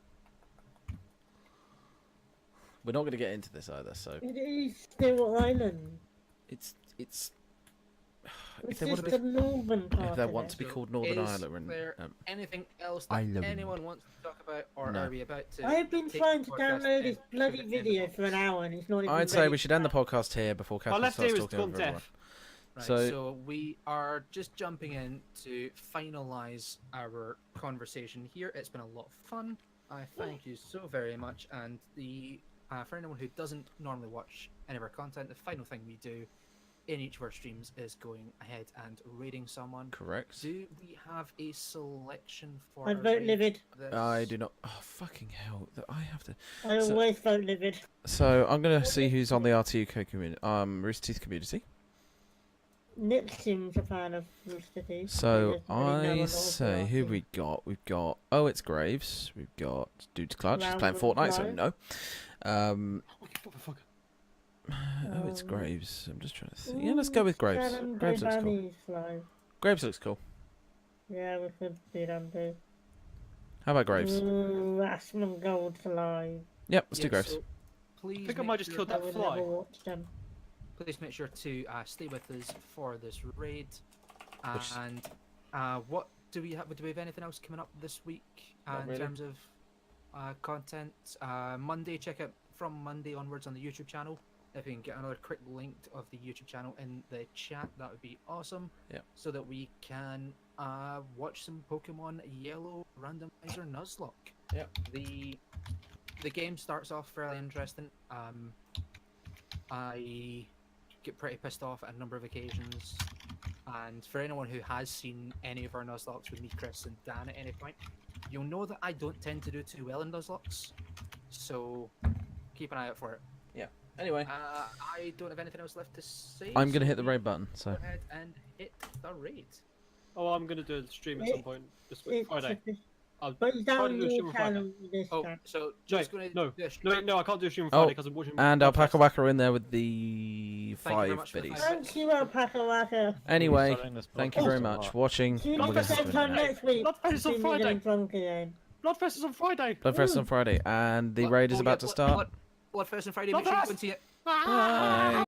We're not going to get into this either, so It is still Ireland. it's It's if they want just to the be northern part if they of want it. to be So called Northern is Ireland, there anything else that Ireland. anyone wants to talk about, or No. are we about to? I have been take trying the to podcast download and this should bloody it end video it? for an hour and it's not even I'd say ready we should end the podcast here before My Catherine left starts ear is talking gone over everyone. deaf. Right, So- so we are just jumping in to finalize our conversation here. It's been a lot of fun. I thank you so very much. And the for anyone who doesn't normally watch any of our content, the final thing we do in each of our streams is going ahead and rating someone. Correct. Do we have a selection for? I a vote raid livid. this? I do not. Oh fucking hell! I have to. I So- always vote livid. So I'm gonna see who's on the RTUK community, Rooster Teeth community. Nipsim's a fan of Rooster Teeth. So He doesn't really know a I lot say, about who him. we got? We've got It's Graves. We've got Dude's Clutch. He's Round playing of Fortnite, so Life. no. Motherfucker. It's Graves. I'm just trying to think. Yeah, let's go with Graves. Shannon Graves looks cool. Bunny's live. Graves looks cool. Yeah, we could do them too. How about Graves? Ooh, Ashman Gold's live. Yep, let's do Yeah, Graves. so please I think I make might just sure- killed I that would fly. never watch them. Please make sure to stay with us for this raid. Which- And what do we have? Do we have anything else coming up this week Not in really. terms of content? Monday, check out from Monday onwards on the YouTube channel. If we can get another quick link of the YouTube channel in the chat, that would be awesome. Yeah. So that we can watch some Pokemon Yellow Randomizer Nuzlocke. Yep. The game starts off fairly interesting. I get pretty pissed off at a number of occasions, and for anyone who has seen any of our Nuzlocks with me, Chris, and Dan at any point, you'll know that I don't tend to do too well in Nuzlocks, so keep an eye out for it. Yeah. Anyway, I don't have anything else left to say. I'm gonna so hit the raid button. So. Go ahead and hit the raid. Oh, I'm gonna do a stream at some point this week, Friday. I'll But it's try to down do a stream your on Friday. channel this Oh, time. so Jay, just gonna no, do a stream. no, I can't do a stream on Oh, Friday because I'm watching. And Bloodfest. Alpaca Whacker are in there with the Thank you very 5 much for the biddies. five. Thank you, Alpaca Waka. Anyway, Starting this thank you very podcast a much lot. for watching. See you and we'll next get to time it. next week. Bloodfest is on See me Friday. getting drunk again. Bloodfest is on Friday. Bloodfest on Friday, and the raid is about to start. Bloodfest on Friday. Make sure you go and see it. Bye.